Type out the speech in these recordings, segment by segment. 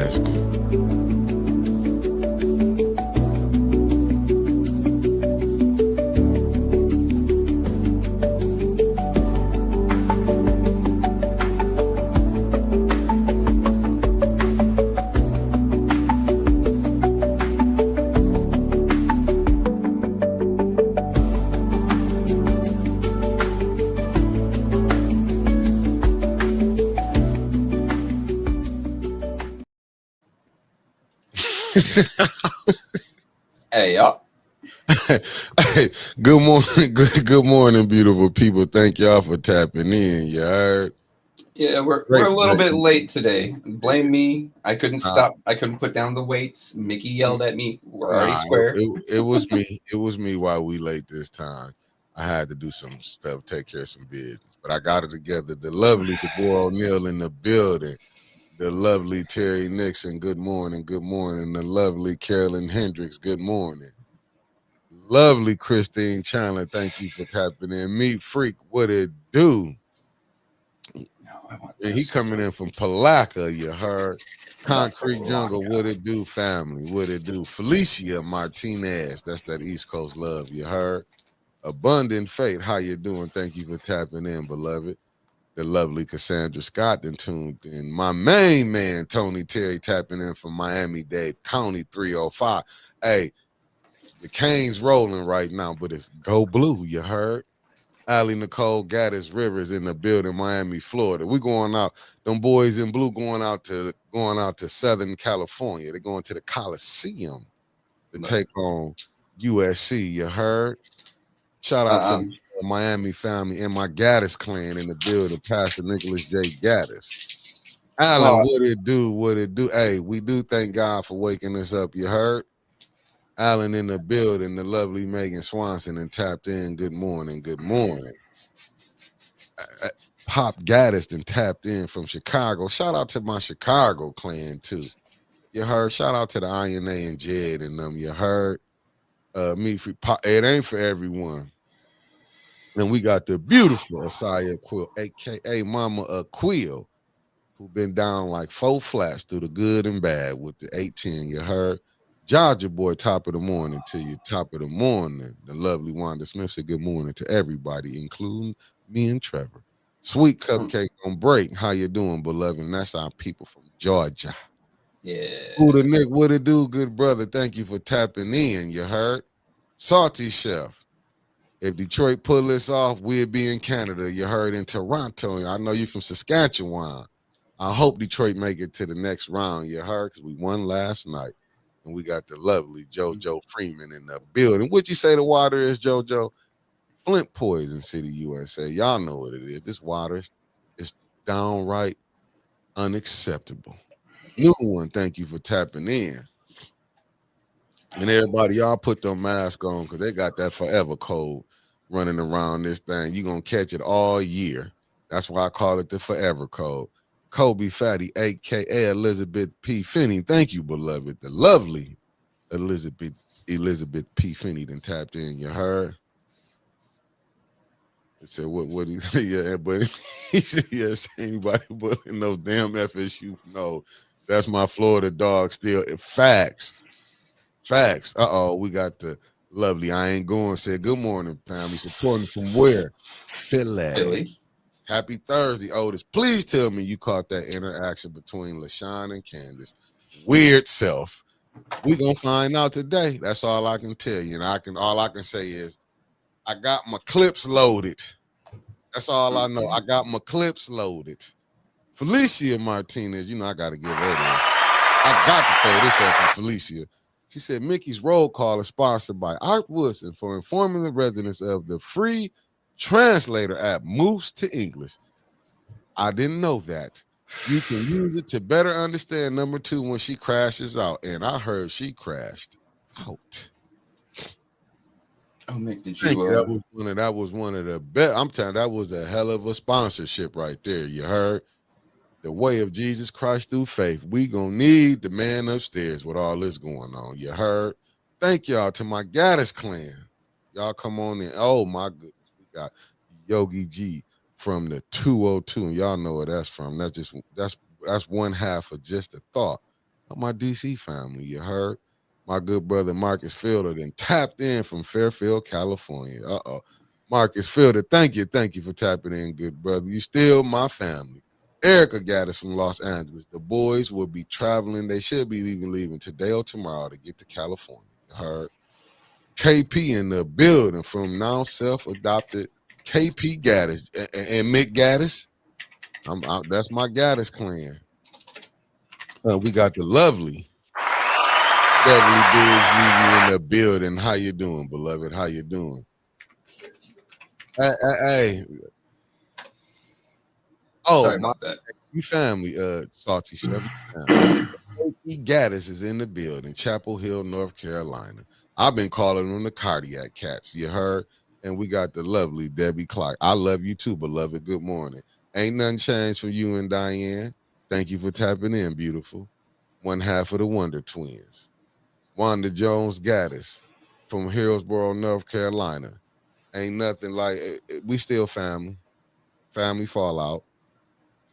ask you. Hey, y'all. Hey, good morning, good morning, beautiful people. Thank y'all for tapping in. You heard? Yeah, we're Great, a little great. bit late today. Blame me. I couldn't Nah, stop. I couldn't put down the weights. Mickey yelled at me. We're already nah, square. it was me. It was me while we late this time. I had to do some stuff, take care of some business, but I got it together. The lovely Deborah O'Neill in the building. The lovely Terry Nixon. Good morning. Good morning. The lovely Carolyn Hendricks. Good morning. Lovely Christine Chandler. Thank you for tapping in. Meat Freak. What it do? No, I want And he this. coming in from Palaca, you heard. La Concrete Jungle, Colonica. what it do, family? What it do? Felicia Martinez, that's that East Coast love, you heard. Abundant Fate, how you doing? Thank you for tapping in, beloved. The lovely Cassandra Scott then tuned in. My main man, Tony Terry, tapping in from Miami-Dade County 305. Hey, the Canes rolling right now, but it's go blue, you heard. Allie Nicole Gaddis Rivers in the building, Miami, Florida. We going out. Them boys in blue going out to Southern California. They're going to the Coliseum to Look, take on USC. You heard? Shout out to um, Miami family and my Gaddis clan in the building, Pastor Nicholas J. Gaddis. Alan, well, what it do? What it do? Hey, we do thank God for waking us up. You heard? Alan in the building, the lovely Megan Swanson and tapped in. Good morning. Good morning. Pop Gaddis and tapped in from Chicago. Shout out to my Chicago clan too. You heard? Shout out to the INA and Jed and them. You heard? Me free pop. It ain't for everyone. And we got the beautiful Asaya Quill, aka Mama Quill, who been down like 4 flats through the good and bad with the 810. You heard? Georgia boy, top of the morning to you. Top of the morning. The lovely Wanda Smith said good morning to everybody, including me and Trevor. Sweet cupcake on break. How you doing, beloved? And that's our people from Georgia. Who the yeah. Nick, what it do, good brother? Thank you for tapping in. You heard? Salty Chef. If Detroit pull this off, we'll be in Canada. You heard in Toronto. I know you from Saskatchewan. I hope Detroit make it to the next round. You heard? Because we won last night. And we got the lovely JoJo Freeman in the building. What'd you say the water is, JoJo? Flint Poison City, USA. Y'all know what it is. This water is downright unacceptable. New one, thank you for tapping in. And everybody, y'all put them mask on because they got that forever cold running around this thing. You're going to catch it all year. That's why I call it the forever cold. Kobe Fatty, a.k.a. Elizabeth P. Finney. Thank you, beloved. The lovely Elizabeth P. Finney then tapped in. You heard? He said, what he said? Yeah, but he said, yes, anybody but in those damn FSU. No, that's my Florida dog still. Facts. Facts. We got the lovely. I ain't going. Said good morning, family. Supporting from where? Philly. Philly. Happy Thursday, Otis. Please tell me you caught that interaction between LaShawn and Candace. Weird self. We gonna find out today. That's all I can tell you. And all I can say is I got my clips loaded. That's all I know. I got my clips loaded. Felicia Martinez, I gotta give her this. I got to throw this up for Felicia. She said Mickey's roll call is sponsored by Art Woodson for informing the residents of the free translator app Moves to English. I didn't know that. You can use it to better understand number 2 when she crashes out. And I heard she crashed out. Oh, Mick, did Thank you? you. That was one of the best. I'm telling you, that was a hell of a sponsorship right there. You heard? The way of Jesus Christ through faith. We gonna need the man upstairs with all this going on. You heard? Thank y'all to my Gaddis clan. Y'all come on in. Oh my goodness. We got Yogi G from the 202. And y'all know where that's from. That's one half of just a thought. My DC family, you heard? My good brother Marcus Fielder then tapped in from Fairfield, California. Marcus Fielder, thank you for tapping in, good brother. You still my family. Erica got us from Los Angeles. The boys will be traveling. They should be leaving today or tomorrow to get to California. You heard? KP in the building from now self-adopted KP Gaddis and Mick Gaddis. That's my Gaddis clan. We got the lovely Beverly Biggs Levy in the building. How you doing, beloved? How you doing? Hey. Oh, sorry about that. You family, Salty Chef. KP Gaddis is in the building, Chapel Hill, North Carolina. I've been calling them the cardiac cats. You heard? And we got the lovely Debbie Clark. I love you too, beloved. Good morning. Ain't nothing changed for you and Diane. Thank you for tapping in, beautiful. One half of the Wonder Twins. Wanda Jones Gaddis from Hillsborough, North Carolina. Ain't nothing like it. We still family. Family fallout.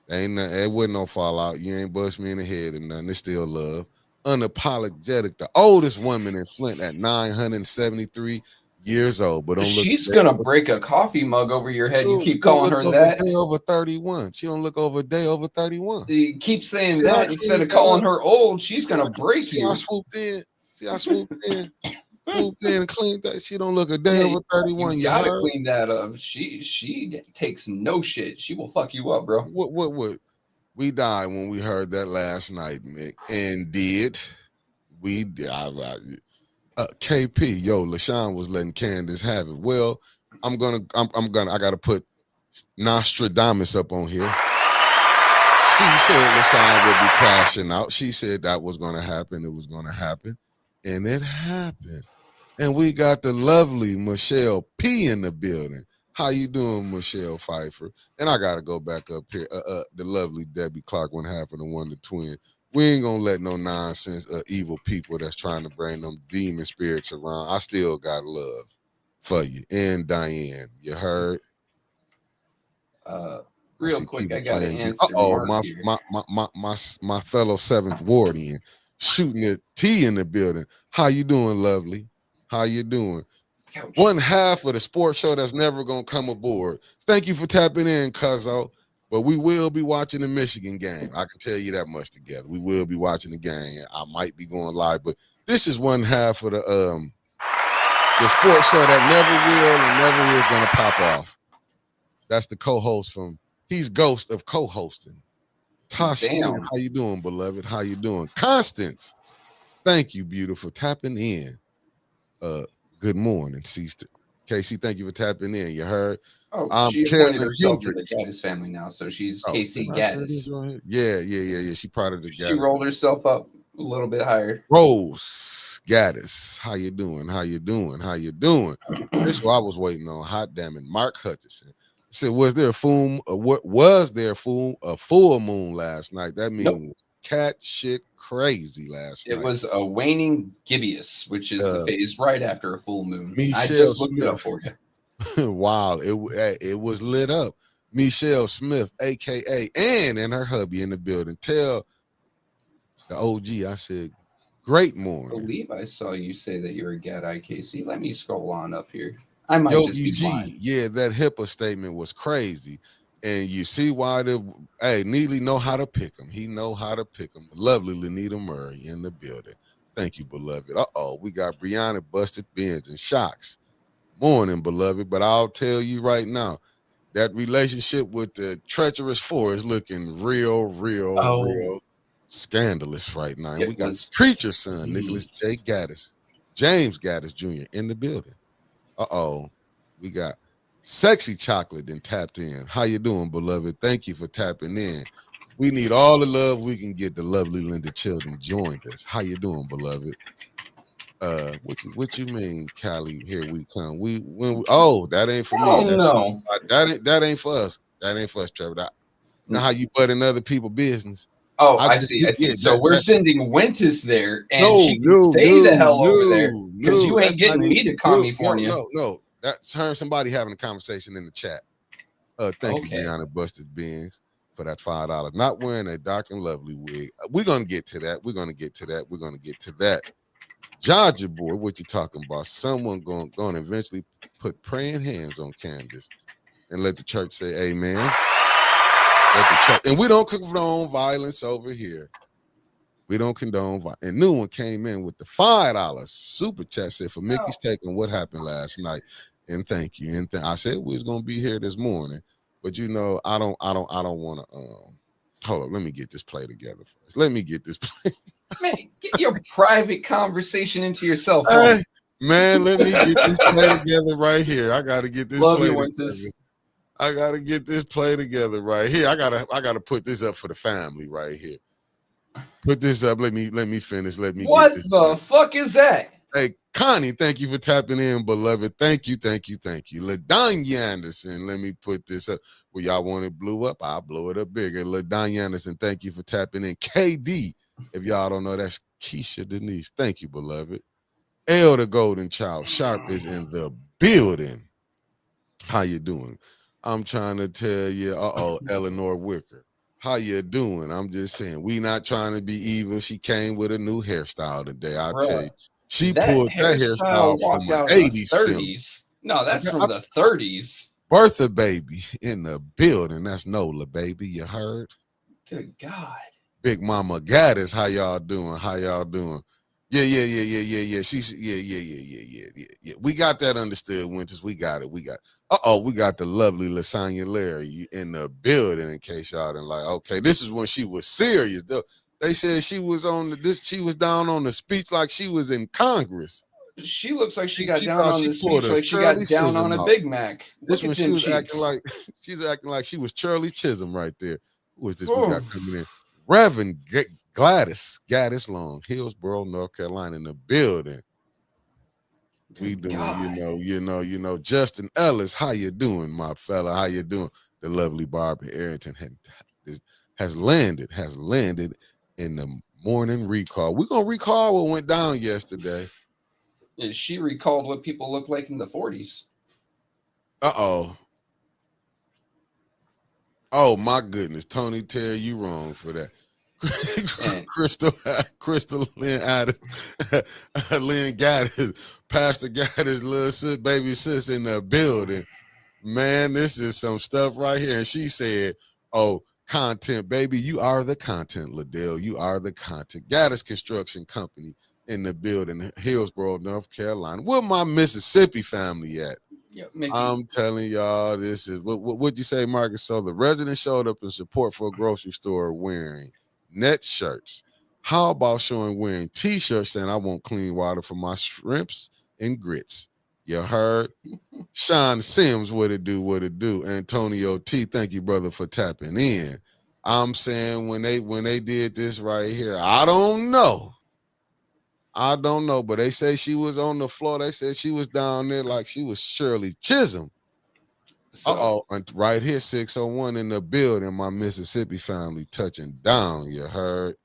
It wasn't no fallout. You ain't bust me in the head and nothing. It's still love. Unapologetic. The oldest woman in Flint at 973 years old. But she's gonna break a coffee mug over your head. You keep calling her that. Day over 31. She don't look over a day over 31. You keep saying that instead of calling her old. She's gonna break you. I swooped in. See, I swooped in. Swooped in and cleaned that. She don't look a day over 31. You gotta clean that up. She takes no shit. She will fuck you up, bro. What? We died when we heard that last night, Mick. And we did. KP, yo, LaShawn was letting Candace have it. Well, I gotta put Nostradamus up on here. She said LaShawn would be crashing out. She said that was gonna happen. It was gonna happen. And it happened. And we got the lovely Michelle P in the building. How you doing, Michelle Pfeiffer? And I gotta go back up here. The lovely Debbie Clark, one half of the Wonder Twin. We ain't gonna let no nonsense evil people that's trying to bring them demon spirits around. I still got love for you. And Diane, you heard? Real quick, I gotta answer. My fellow 7th Wardian shooting at T in the building. How you doing, lovely? How you doing? Couch. One half of the sports show that's never gonna come aboard. Thank you for tapping in, Cuzzo. But we will be watching the Michigan game. I can tell you that much together. We will be watching the game. I might be going live, but this is one half of the sports show that never will and never is gonna pop off. That's the co-host he's ghost of co-hosting. Tasha, how you doing, beloved? How you doing? Constance, thank you, beautiful, tapping in. Good morning, Sister. Casey, thank you for tapping in. You heard? Oh, she appointed herself to the Gaddis family now, so she's Casey Gaddis. Right? Yeah. She part of the Gaddis. She rolled herself up a little bit higher. Rose Gaddis, how you doing? How you doing? How you doing? This is what I was waiting on. Hot damn it, Mark Hutchison said, "Was there a full? What was there a full moon last night? That means Nope. Cat shit crazy last night. It was a waning gibbous, which is the phase right after a full moon. Michelle I just looked Smith. it up for you. Wow, it was lit up. Michelle Smith, aka Ann, and her hubby in the building. Tell the OG, I said, great morning. I believe I saw you say that you're a Gad IKC. Let me scroll on up here. I might just be blind. Yeah, that HIPAA statement was crazy. And you see why Neely know how to pick him. He know how to pick him. Lovely Lenita Murray in the building. Thank you, beloved. We got Brianna Busted Benz and Shocks. Morning, beloved. But I'll tell you right now, that relationship with the treacherous four is looking real scandalous right now. And we got Preacher's son, Nicholas J. Gaddis, James Gaddis Jr. in the building. We got Sexy Chocolate and tapped in. How you doing, beloved? Thank you for tapping in. We need all the love we can get. The lovely Linda Chilton joined us. How you doing, beloved? What you mean, Callie? Here we come. That ain't for me. No. That ain't for us. That ain't for us, Trevor. Now how you butt in other people's business. I see. So we're sending Wentus there, and she can stay the hell over there because you ain't getting me to California. No. That's her and somebody having a conversation in the chat. Thank you, Brianna Busted Benz. for that $5. Not wearing a Dark and Lovely wig. We're gonna get to that. We're gonna get to that. Georgia boy, what you talking about? Someone going to eventually put praying hands on Candace and let the church say amen. Let the church, and we don't condone violence over here. We don't condone violence. And new one came in with the $5 super chat, said for Mickey's take on what happened last night. And thank you. And I said we was gonna be here this morning, but I don't want to hold up. Let me get this play together first. Let me get this play. Man, get your private conversation into your cell phone. Hey, man, let me get this play together right here. I got to get this play together. I got to get this play together right here. I gotta put this up for the family right here. Put this up. Let me finish. What the fuck is that? Hey, Connie, thank you for tapping in, beloved. Thank you. LaDanya Anderson, let me put this up. Well, y'all want it blew up? I'll blow it up bigger. LaDanya Anderson, thank you for tapping in. KD, if y'all don't know, that's Keisha Denise. Thank you, beloved. L, the golden child, Sharp is in the building. How you doing? I'm trying to tell you, Eleanor Wicker. How you doing? I'm just saying, we not trying to be evil. She came with a new hairstyle today. I'll tell you. She pulled that hairstyle from the 80s. 30s. No, that's from the 30s. Bertha baby in the building. That's Nola, baby. You heard? Good God. Big Mama Gaddis, how y'all doing? Yeah. She's yeah. We got that understood, Winters. We got it. We got the lovely Lasagna Larry in the building. In case y'all didn't like, okay, this is when she was serious. They said she was she was down on the speech like she was in Congress. She looks like she got down on the speech like she got down on a Big Mac. This one she was acting like she was Shirley Chisholm right there. Who is this we got coming in? Reverend Gladys Long, Hillsborough, North Carolina, in the building. We doing, you know, Justin Ellis, how you doing, my fella? How you doing? The lovely Barbara Arrington has landed in the morning recall. We're gonna recall what went down yesterday. And she recalled what people looked like in the 40s. Oh my goodness, Tony Terry, you wrong for that. Crystal Lynn Gaddis, Pastor Gaddis, little sis, baby sis in the building. Man, this is some stuff right here. And she said, oh, content, baby, you are the content, Liddell. You are the content. Gaddis Construction Company in the building, Hillsborough, North Carolina. Where my Mississippi family at? Yep, I'm telling y'all, this is what'd you say, Marcus? So the resident showed up in support for a grocery store wearing net shirts. How about wearing t-shirts saying I want clean water for my shrimps and grits? You heard? Sean Sims, what it do? Antonio T, thank you, brother, for tapping in. I'm saying when they did this right here, I don't know, but they say she was on the floor. They said she was down there like she was Shirley Chisholm. And right here, 601 in the building, my Mississippi family touching down. You heard?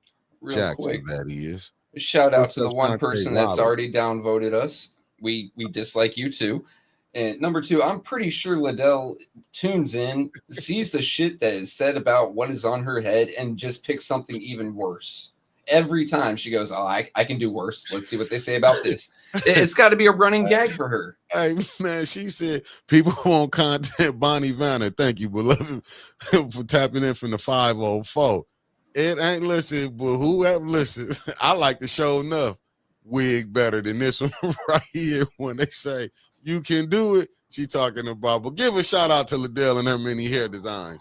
Real Jackson, quick. that is. Shout out to the one person that's already downvoted us. We dislike you too. And number two, I'm pretty sure Liddell tunes in, sees the shit that is said about what is on her head, and just picks something even worse. Every time she goes, oh, I can do worse. Let's see what they say about this. It's got to be a running gag for her. Hey, man, she said people want content. Bonnie Vanner, thank you, beloved, for tapping in from the 504. It ain't listen, but whoever listen, I like the show enough wig better than this one right here when they say you can do it. She talking about, but give a shout out to Liddell and her many hair designs.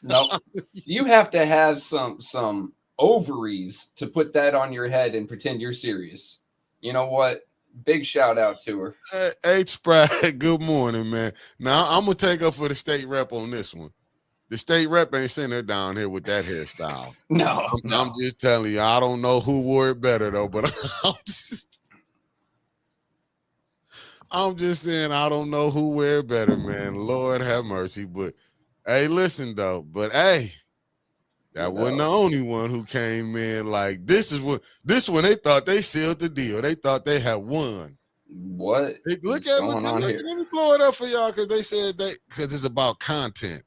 No, you have to have some ovaries to put that on your head and pretend you're serious. You know what? Big shout out to her. Hey, Spratt, good morning, man. Now I'm gonna take up for the state rep on this one. The state rep ain't sitting her down here with that hairstyle. No, I'm just telling you, I don't know who wore it better though, but I'm just saying I don't know who wear it better, man. Lord have mercy, but. Hey, listen though, but hey, that wasn't the only one who came in like this. Is when they thought they sealed the deal. They thought they had won. What Look is at going on here? Let me blow it up for y'all because they said because it's about content.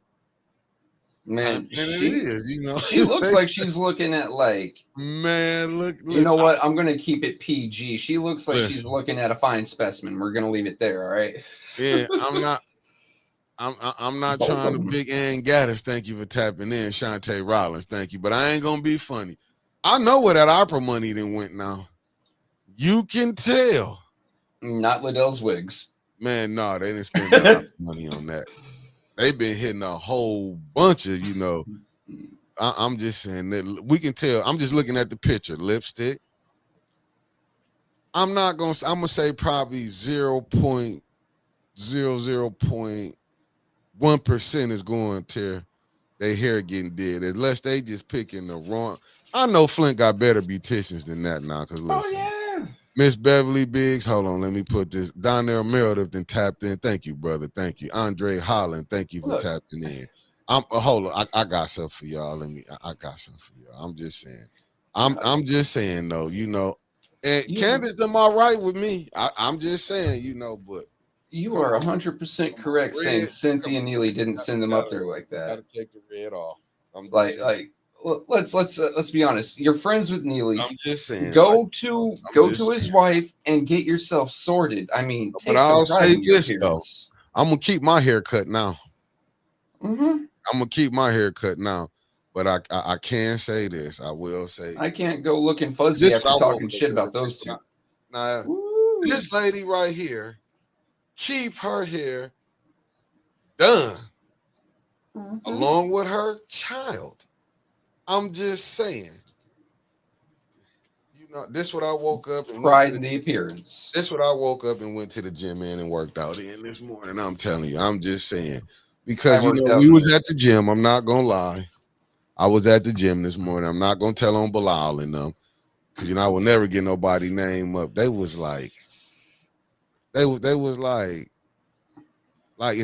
Man, content it is, you know. She looks like she's looking at like. Man, look. You know what? I'm gonna keep it PG. She looks like she's Listen. looking at a fine specimen. We're gonna leave it there. All right. Yeah, I'm not. I'm not Both trying of to them. big Ann Gaddis. Thank you for tapping in, Shantae Rollins. Thank you, but I ain't gonna be funny. I know where that opera money then went now. You can tell. Not Liddell's wigs. Man, no, they didn't spend that opera money on that. They've been hitting a whole bunch of, you know. I'm just saying that we can tell. I'm just looking at the picture. Lipstick. I'm gonna say probably 0.00.1% is going to their hair getting dead, unless they just picking the wrong. I know Flint got better beauticians than that now. Cause listen, yeah. Miss Beverly Biggs, hold on, let me put this. Donnell Meredith then tapped in. Thank you, brother. Thank you. Andre Holland, thank you for tapping in. Hold on, I got something for y'all. I got something for y'all. I'm just saying. I'm just saying though, you know. And Candace, am I right with me? I'm just saying, you know, but you are 100% correct saying Cynthia Neely didn't send them up there like that. Gotta take the red off. Let's be honest. You're friends with Neely. I'm just saying. Go to his wife and get yourself sorted. I mean, but I'll say this though. I'm gonna keep my hair cut now. Mm-hmm. I'm gonna keep my hair cut now. But I can say this. I will say I can't go looking fuzzy after talking shit about those two. Now, this lady right here, keep her hair done along with her child. I'm just saying. You know, this what I woke up and pride in the appearance. This what I woke up and went to the gym in and worked out in this morning. I'm telling you, I'm just saying. Because you know, we was at the gym. I'm not gonna lie. I was at the gym this morning. I'm not gonna tell on Bilal and them, because you know I will never get nobody name up. They was like, is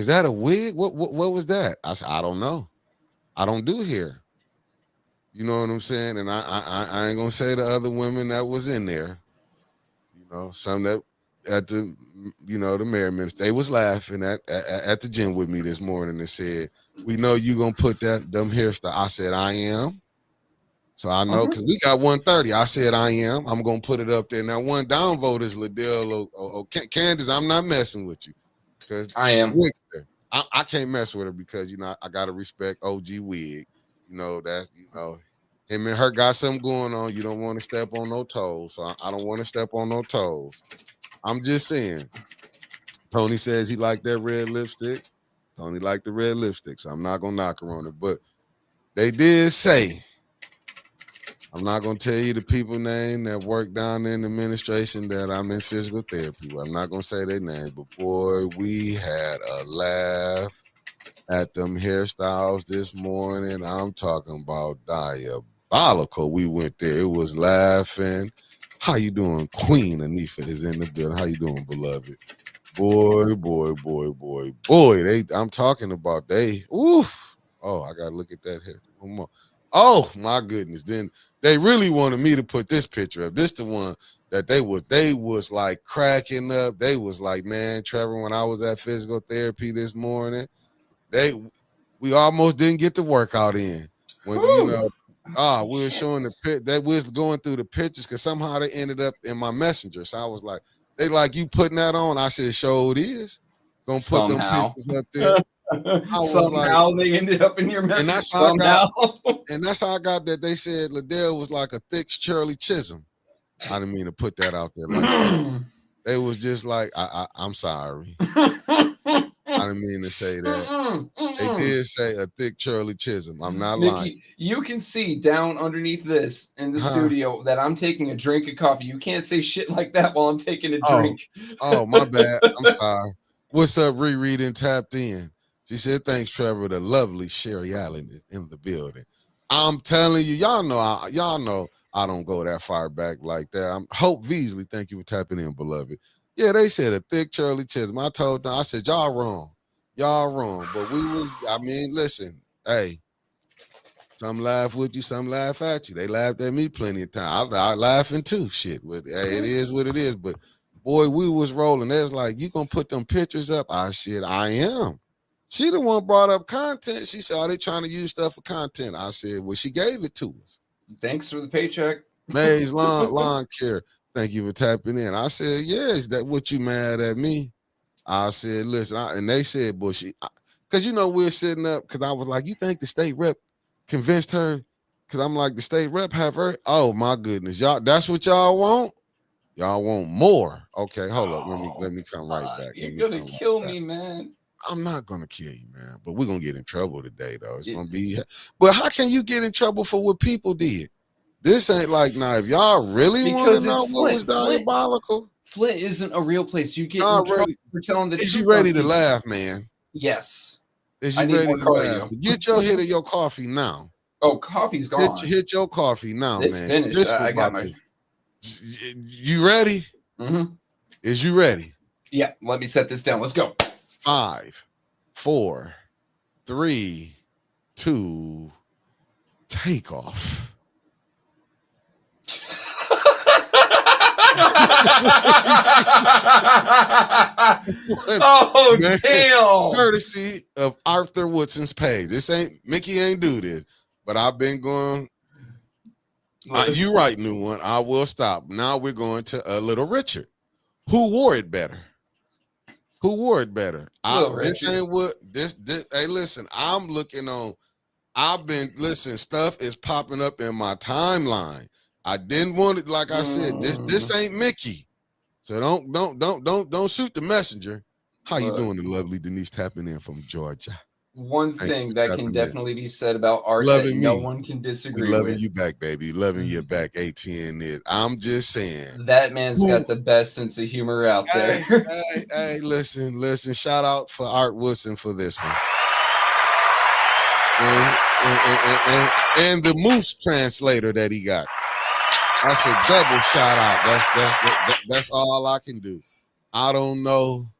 that a wig? What was that? I said, I don't know. I don't do hair. You know what I'm saying? And I ain't gonna say the other women that was in there. You know, some that at the the Merriman, they was laughing at the gym with me this morning and said, we know you gonna put them hairstyle. I said, I am. So I know because we got 130. I said I am. I'm gonna put it up there. Now one downvote is Liddell or Candace. I'm not messing with you because I am. I can't mess with her because you know I gotta respect OG Wig. You know that's him and her got something going on. You don't want to step on no toes. So I don't want to step on no toes. I'm just saying. Tony says he liked that red lipstick. Tony liked the red lipstick, so I'm not gonna knock her on it. But they did say, I'm not gonna tell you the people name that work down there in the administration that I'm in physical therapy with. I'm not gonna say their name, but boy, we had a laugh at them hairstyles this morning. I'm talking about diabolical. We went there. It was laughing. How you doing? Queen Anifa is in the building. How you doing, beloved? Boy. I'm talking about they. Oof. Oh, I gotta look at that hair. One more. Oh my goodness. Then they really wanted me to put this picture up. This the one that they was like cracking up. They was like, man, Trevor, when I was at physical therapy this morning, we almost didn't get the workout in. When we were showing that we was going through the pictures because somehow they ended up in my messenger. So I was like, they like, you putting that on? I said, sure it is. Gonna put them pictures up there. Somehow they ended up in your messenger. And that's how I got that. They said Liddell was like a thick Shirley Chisholm. I didn't mean to put that out there like that. They was just like, I'm sorry. I didn't mean to say that. They did say a thick Shirley Chisholm. I'm not lying. You can see down underneath this in the studio that I'm taking a drink of coffee. You can't say shit like that while I'm taking a drink. Oh, my bad. I'm sorry. What's up, Reread and Tapped In? She said, thanks, Trevor. The lovely Sherry Allen is in the building. I'm telling you, y'all know I don't go that far back like that. Hope Beasley, thank you for tapping in, beloved. Yeah, they said a thick Shirley Chisholm. I told them, I said, y'all wrong. But listen, hey, some laugh with you, some laugh at you. They laughed at me plenty of times. I laughing too. Shit, it is what it is. But Boy, we was rolling. There's like, you gonna put them pictures up? I said, I am. She the one brought up content. She said, are they trying to use stuff for content? I said, well, she gave it to us. Thanks for the paycheck. Maze Lawn Care. Thank you for tapping in. I said, yeah, is that what you mad at me? I said, listen, and they said, well, because you know, we're sitting up, because I was like, you think the state rep convinced her? Because I'm like, the state rep have her? Oh my goodness. Y'all, that's what y'all want? Y'all want more. Okay, hold up. Let me come right back. You're gonna kill me, man. I'm not gonna kill you, man. But we're gonna get in trouble today, though. It's gonna be. But how can you get in trouble for what people did? This ain't like, now, if y'all really want to know what was diabolical, Flint isn't a real place. You get in trouble for telling the truth. Is you ready to laugh, man? Yes. Is you ready to laugh? Get your hit of your coffee now. Oh, coffee's gone. Hit your coffee now, it's man. Finished. I got my. You ready? Mm-hmm. Is you ready? Yeah. Let me set this down. Let's go. 5, 4, 3, 2, take off. Oh, man. Damn. Courtesy of Arthur Woodson's page. Mickey ain't do this, but I've been going. You right, new one. I will stop. Now we're going to Little Richard. Who wore it better? Who wore it better? This ain't what this. Hey, listen, I'm looking on. Stuff is popping up in my timeline. I didn't want it, like I said. This ain't Mickey. So don't shoot the messenger. How you doing, the lovely Denise tapping in from Georgia? One thing that can definitely be said about art that no one can disagree with. Loving you back, baby. Loving you back. ATN is. I'm just saying. That man's got the best sense of humor out there. Hey, listen. Shout out for Art Woodson for this one. And the Moose translator that he got. That's a double shout out. That's all I can do. I don't know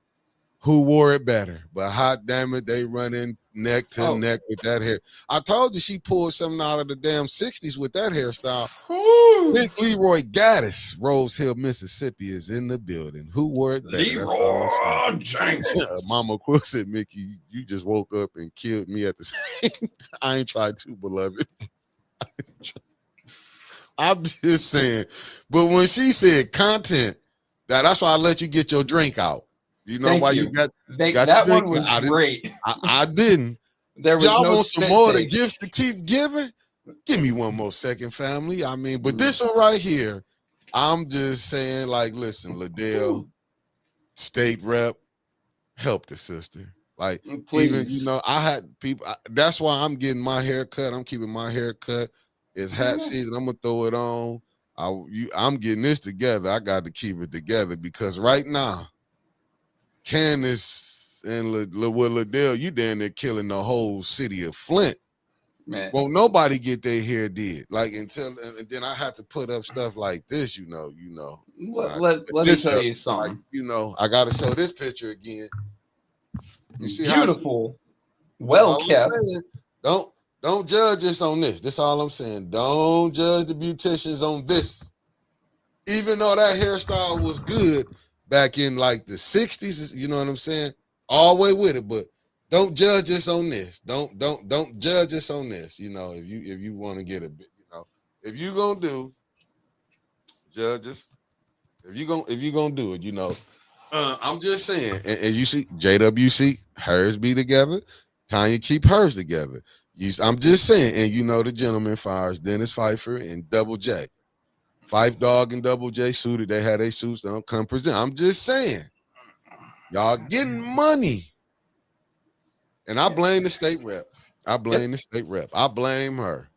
who wore it better, but hot damn it, they running neck to neck with that hair. I told you she pulled something out of the damn 60s with that hairstyle. Big Leroy Gaddis, Rose Hill, Mississippi, is in the building. Who wore it better? Leroy Jenkins. Mama Quill said, Mickey, you just woke up and killed me at the same time. I ain't tried to, beloved. I'm just saying. But when she said content, that's why I let you get your drink out. You know why you got that one was great. I didn't. There was y'all want some more of the gifts to keep giving? Give me one more second, family. I mean, but this one right here, I'm just saying, like, listen, Liddell, state rep, help the sister. Like, please. Even, I had people. That's why I'm getting my hair cut. I'm keeping my hair cut. It's hat season. I'm gonna throw it on. I'm getting this together. I got to keep it together because right now, Candace and Liddell, you down there killing the whole city of Flint. Man. Won't nobody get their hair did. Like and then I have to put up stuff like this, Let me tell you something. Like, I gotta show this picture again. You see beautiful, well kept. Don't judge us on this. That's all I'm saying. Don't judge the beauticians on this. Even though that hairstyle was good back in like the 60s, you know what I'm saying? All the way with it, but don't judge us on this. Don't judge us on this. If you want to get a bit, if you gonna do judges, if you gonna do it, I'm just saying. And you see, JWC, hers be together. Tanya keep hers together. I'm just saying, and the gentleman fires Dennis Pfeiffer and Double J. Fife Dog and Double J suited. They had their suits. Don't come present. I'm just saying, y'all getting money. And I blame the state rep. I blame the state rep. I blame her.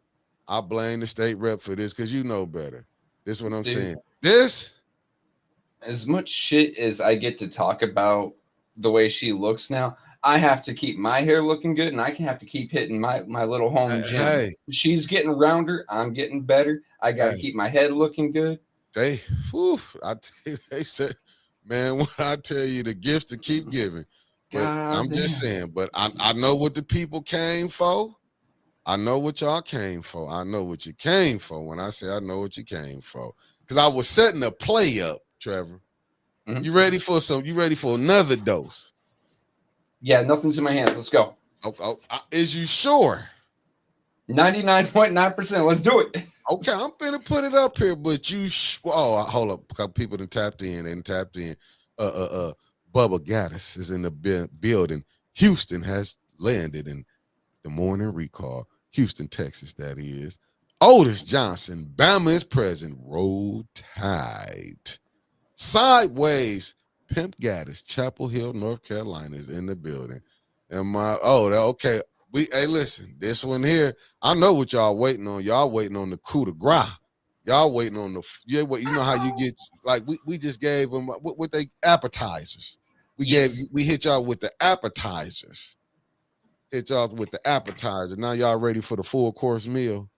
I blame the state rep for this because you know better. This is what I'm saying. This. As much shit as I get to talk about the way she looks now, I have to keep my hair looking good, and I have to keep hitting my little home gym. Hey. She's getting rounder. I'm getting better. I got to keep my head looking good. They said, man, when I tell you the gifts to keep giving. But I'm just saying, but I know what the people came for. I know what y'all came for. I know what you came for. When I say I know what you came for. Because I was setting a play up, Trevor. Mm-hmm. You ready for some? You ready for another dose? Yeah, nothing's in my hands. Let's go. Is you sure? 99.9%. Let's do it. Okay, I'm finna put it up here, but hold up. Because people done tapped in. Bubba Gaddis is in the building. Houston has landed in the morning recall. Houston, Texas, that is. Otis Johnson, Bama is present. Roll Tide. Sideways, Pimp Gaddis, Chapel Hill, North Carolina is in the building. And okay. Listen, this one here, I know what y'all waiting on. Y'all waiting on the coup de grace. Y'all waiting on you know how you get, like, we just gave them what they appetizers. We hit y'all with the appetizers. Hit y'all with the appetizer. Now y'all ready for the full course meal?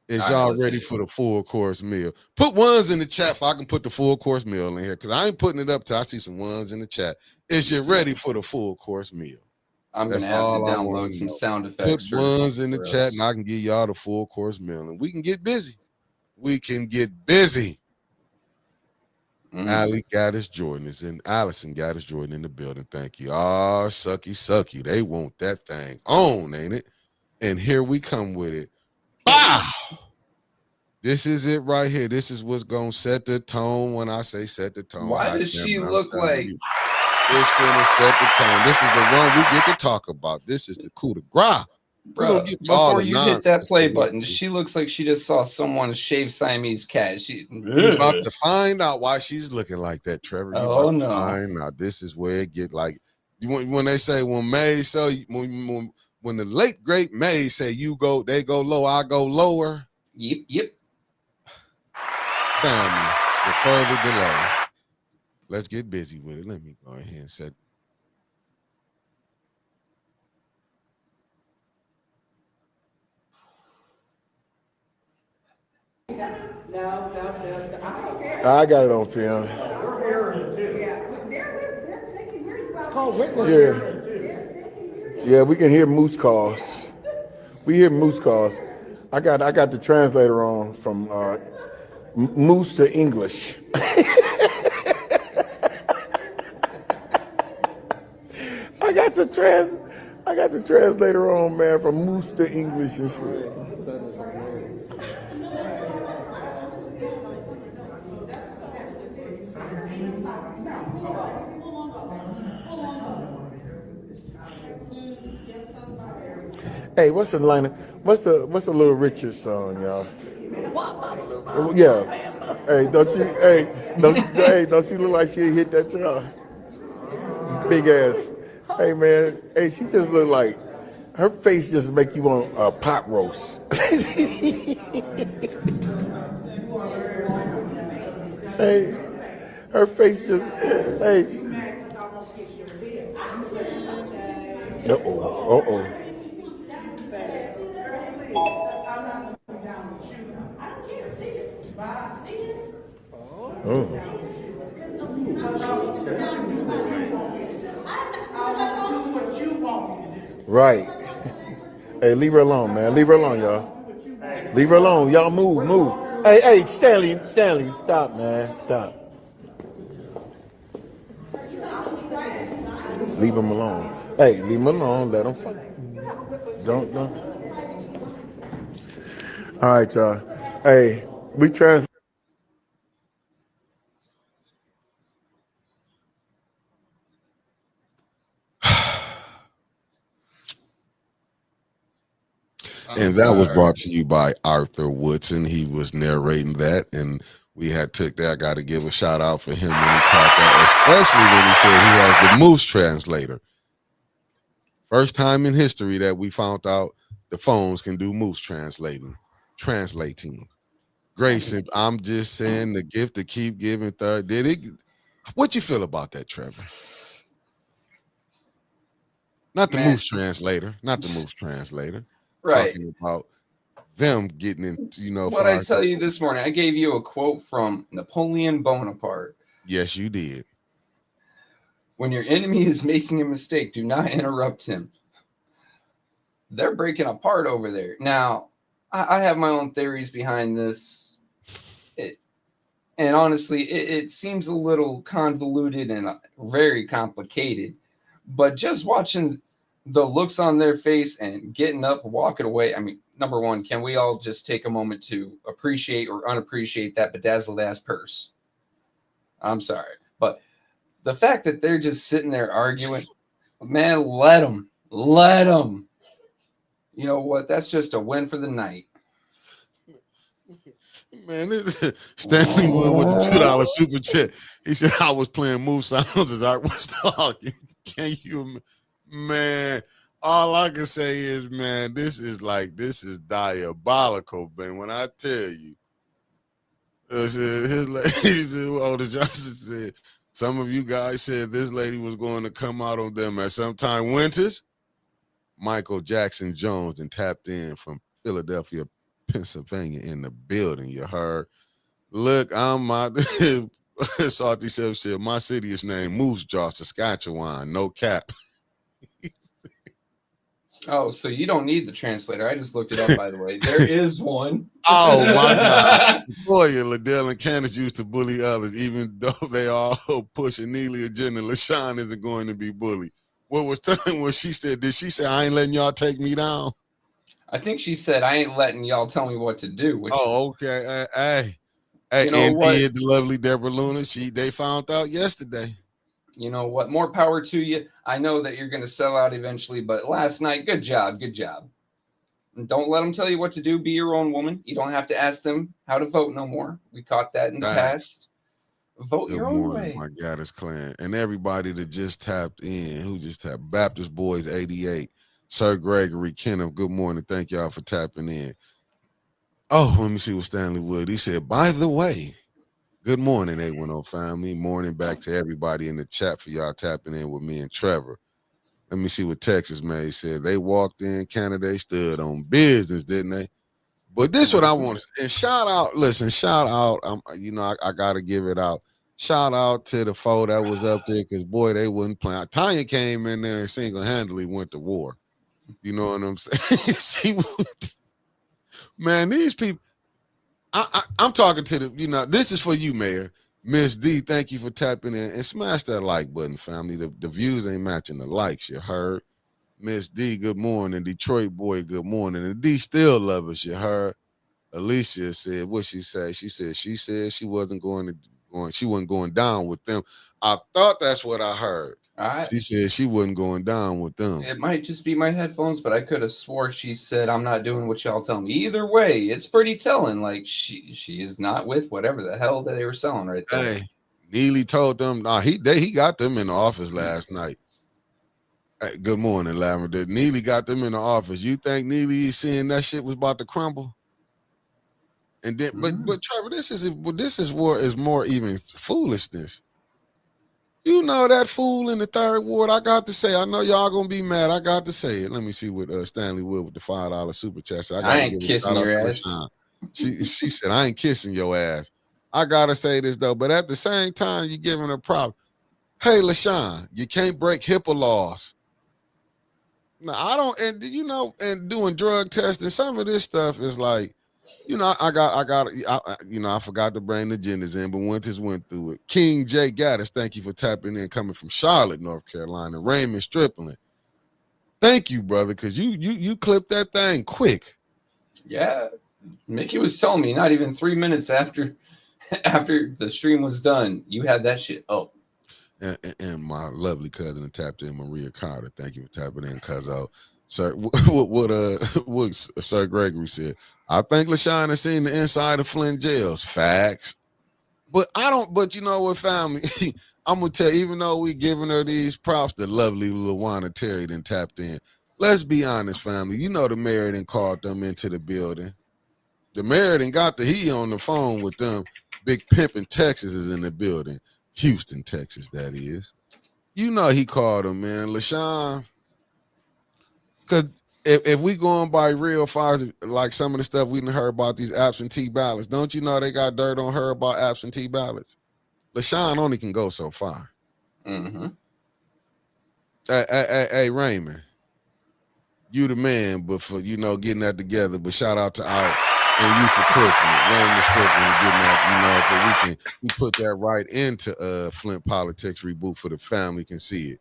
Is y'all ready for the full course meal? Put ones in the chat so I can put the full course meal in here, because I ain't putting it up till I see some ones in the chat. Is you ready for the full course meal? I'm going to have to download some sound effects. Put ones in the chat and I can give y'all the full course meal, and we can get busy. Allison Gaddis Jordan is in. Allison Gaddis Jordan in the building. Thank you. Sucky. They want that thing on, ain't it? And here we come with it. Bow! This is it right here. This is what's going to set the tone when I say set the tone. Why does she look like... This finna set the tone. This is the one we get to talk about. This is the coup de grace. Bro, before you hit that play button, she looks like she just saw someone shave Siamese cat. You're about to find out why she's looking like that, Trevor. Find out. This is where it get like, when they say, when the late great May say they go low, I go lower. Yep. Family, the further delay. Let's get busy with it. Let me go ahead and set. No. I got it on film. Yeah, we can hear moose calls. We hear moose calls. I got the translator on from moose to English. I got the translator on, man, from moose to English and shit. Hey, what's the Little Richard song, y'all? Yeah. Hey, don't she look like she hit that child? Big ass. Hey, man. Hey, she just look like, her face just make you want a pot roast. Hey, her face just, hey. Uh-oh. Right. Hey, leave her alone, man. Leave her alone, y'all. Leave her alone. Y'all move. Hey, Stanley, stop, man. Stop. Leave him alone. Hey, leave him alone. Let him fight. Don't. All right, y'all. Hey, we translate. And that was brought to you by Arthur Woodson. He was narrating that, and we had took that. I got to give a shout out for him when he caught that, especially when he said he has the Moose translator. First time in history that we found out the phones can do Moose translating. Grayson, I'm just saying, the gift to keep giving. What you feel about that, Trevor? Not the Moose translator. Right. Talking about them getting in, What I tell you this morning, I gave you a quote from Napoleon Bonaparte. Yes, you did. When your enemy is making a mistake, do not interrupt him. They're breaking apart over there. Now, I have my own theories behind this. And honestly, it seems a little convoluted and very complicated. But just watching the looks on their face and getting up, walking away. I mean, number one, can we all just take a moment to appreciate or unappreciate that bedazzled ass purse? I'm sorry. But the fact that they're just sitting there arguing, man, let them. Let them. You know what? That's just a win for the night. Man, Stanley Wood with the $2 super chat. He said, I was playing move sounds as I was talking. Can you, man? All I can say is, man, this is diabolical, man. When I tell you, his lady, Older Johnson said, some of you guys said this lady was going to come out on them at some time. Winters, Michael Jackson Jones, and tapped in from Philadelphia, Pennsylvania in the building. You heard? Look, I'm my Salty Chef said my city is named Moose Jaw, Saskatchewan. No cap. Oh, so you don't need the translator. I just looked it up, by the way. There is one. Oh my God. Sequoia, Liddell, and Candace used to bully others, even though they all push a Neely agenda. LaShawn isn't going to be bullied. What was telling what she said? Did she say I ain't letting y'all take me down? I think she said I ain't letting y'all tell me what to do. Which, oh, okay. Hey, you know and what? the lovely Deborah Luna, they found out yesterday. You know what? More power to you. I know that you're going to sell out eventually, but last night, good job. Good job. And don't let them tell you what to do. Be your own woman. You don't have to ask them how to vote no more. We caught that in the past. Vote Good your own morning, way. my Gaddis clan. And everybody that just tapped in, who just tapped, Baptist Boys 88, Sir Gregory, Kenneth, good morning. Thank y'all for tapping in. Oh, let me see what Stanley Wood. He said, by the way, good morning, 810 family. Morning back to everybody in the chat for y'all tapping in with me and Trevor. Let me see what Texas May said. They walked in, Canada, they stood on business, didn't they? But this is what I want to, and shout out, listen, shout out, I got to give it out. Shout out to the foe that was up there because, boy, they wouldn't play. Tanya came in there and single-handedly went to war. You know what I'm saying? Man, these people, I'm talking to this is for you, Mayor. Miss D, thank you for tapping in and smash that like button, family. The views ain't matching the likes, you heard? Miss D, good morning. Detroit boy, good morning. And D still love us, you heard? Alicia said, what she say? She said she wasn't going down with them. I thought that's what I heard. She said she wasn't going down with them. It might just be my headphones, but I could have swore she said, I'm not doing what y'all tell me. Either way, it's pretty telling. Like, she is not with whatever the hell that they were selling right there. Hey, Neely told them, he got them in the office last night. Hey, good morning, Lavender. Neely got them in the office. You think Neely is seeing that shit was about to crumble? And then, but Trevor, this is more even foolishness. You know that fool in the third ward. I got to say, I know y'all gonna be mad. I got to say it. Let me see what Stanley Wood with the $5 super chat. So I ain't kissing your ass. She said, I ain't kissing your ass. I gotta say this though, but at the same time, you're giving her problem. Hey, LaShawn, you can't break HIPAA laws. Now I don't, and doing drug testing. Some of this stuff is like, I forgot to bring the genders in, but Winters went through it. King J. Gaddis, thank you for tapping in, coming from Charlotte, North Carolina. Raymond Stripling, thank you, brother, because you clipped that thing quick. Yeah, Mickey was telling me not even 3 minutes after the stream was done, you had that shit up. And my lovely cousin tapped in, Maria Carter. Thank you for tapping in, cuzzo. Sir, what Sir Gregory said. I think LaShawn has seen the inside of Flint jails. Facts. But you know what, family? I'm going to tell you, even though we giving her these props, the lovely LaWanna Terry then tapped in. Let's be honest, family. You know the mayor done called them into the building. The mayor done got he on the phone with them. Big Pimp in Texas is in the building. Houston, Texas, that is. You know he called him, man. LaShawn, because if we going by real fires, like some of the stuff we done heard about these absentee ballots, don't you know they got dirt on her about absentee ballots? LaShawn only can go so far. Mm-hmm. Hey, Raymond, you the man, but for getting that together. But shout out to and you for clicking it, Raymond Strickland and getting that, but we put that right into Flint Politics Reboot for the family can see it.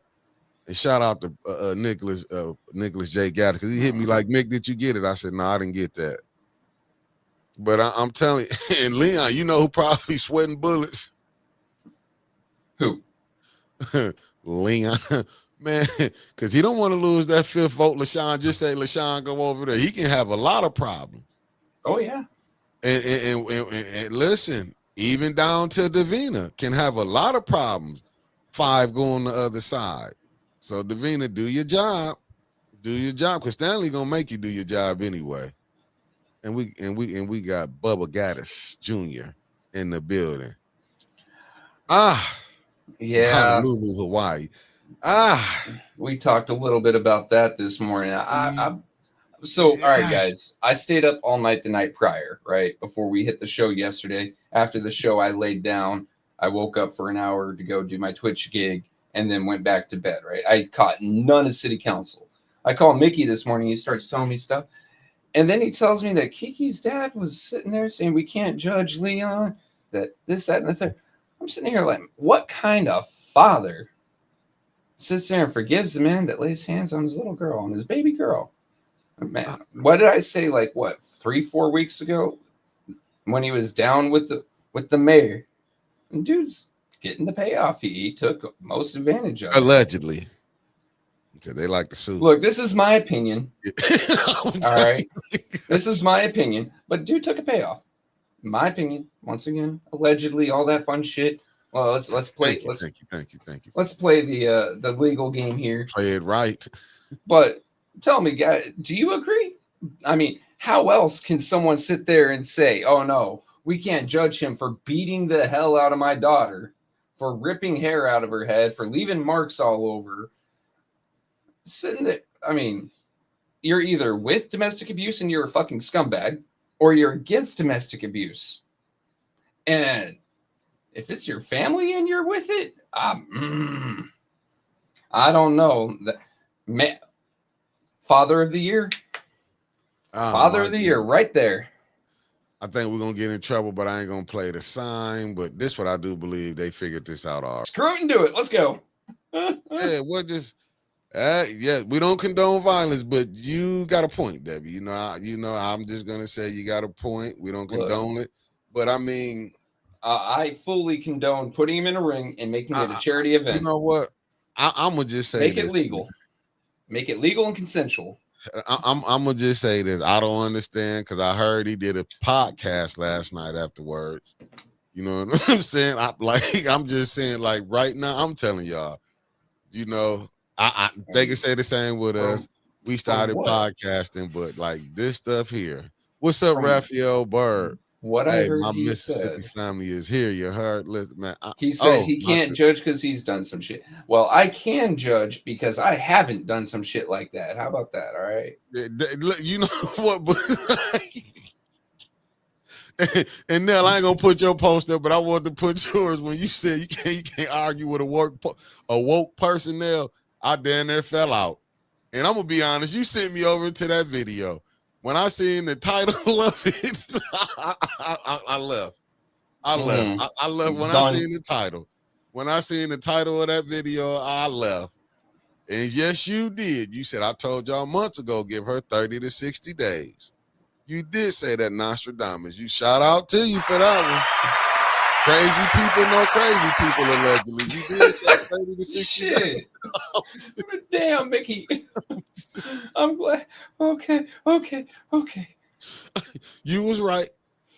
And shout out to Nicholas J. Gaddis, because he hit me like, Mick, did you get it? I said, no, I didn't get that. But I'm telling you, and Leon, you know who probably sweating bullets? Who? Leon. Man, because he don't want to lose that fifth vote. LaShawn, just say LaShawn go over there. He can have a lot of problems. Oh, yeah. And listen, even down to Davina can have a lot of problems. 5 go on the other side. So Davina, do your job. Do your job, because Stanley gonna make you do your job anyway. And we got Bubba Gaddis Jr. in the building. Yeah. Honolulu, Hawaii. We talked a little bit about that this morning. So, all right, guys, I stayed up all night the night prior, right? Before we hit the show yesterday. After the show, I laid down. I woke up for an hour to go do my Twitch gig and then went back to bed, right? I caught none of city council. I called Mickey this morning. He starts telling me stuff. And then he tells me that Kiki's dad was sitting there saying, we can't judge Leon, that this, that, and the third. I'm sitting here like, what kind of father sits there and forgives the man that lays hands on his little girl, on his baby girl? Man, what did I say? Like what, 3-4 weeks ago, when he was down with the mayor, and dude's getting the payoff he took most advantage of. Allegedly, because they like to sue. Look, this is my opinion. All right, this is my opinion, but dude took a payoff. My opinion, once again, allegedly, all that fun shit. Well, let's play. Thank you. Let's play the legal game here. Play it right. But tell me, guys, do you agree? I mean, how else can someone sit there and say, "Oh no, we can't judge him for beating the hell out of my daughter, for ripping hair out of her head, for leaving marks all over"? Sitting there, I mean, you're either with domestic abuse and you're a fucking scumbag, or you're against domestic abuse. And if it's your family and you're with it, I don't know. Father of the year. Father of the year, right there. I think we're going to get in trouble, but I ain't going to play the sign. But this what I do believe they figured this out already. Screw it and do it. Let's go. Yeah, we're just... yeah, we don't condone violence, but you got a point, Debbie. You know, I'm just gonna say you got a point. We don't condone it, but I mean, I fully condone putting him in a ring and making it a charity event. You know what? I'm gonna just say make it legal, make it legal and consensual. I'm gonna just say this. I don't understand because I heard he did a podcast last night afterwards. You know what I'm saying? I'm just saying, like right now, I'm telling y'all, you know. They can say the same with us. We started podcasting, but like this stuff here. What's up, Raphael Bird? What I heard my he Mississippi said, family is here. You heard? Listen, man. He said he can't judge because he's done some shit. Well, I can judge because I haven't done some shit like that. How about that? All right. You know what? And Nell, I ain't gonna put your post up, but I want to put yours when you said you can't argue with a woke person. Nell, I damn near fell out. And I'm gonna be honest, you sent me over to that video. When I seen the title of it, I left. I left when I seen the title. When I seen the title of that video, I left. And yes, you did. You said, I told y'all months ago, give her 30 to 60 days. You did say that, Nostradamus. You shout out to you for that one. Crazy people know crazy people, allegedly. You did say 30 to 60 days. Damn, Mickey. I'm glad. Okay. You was right.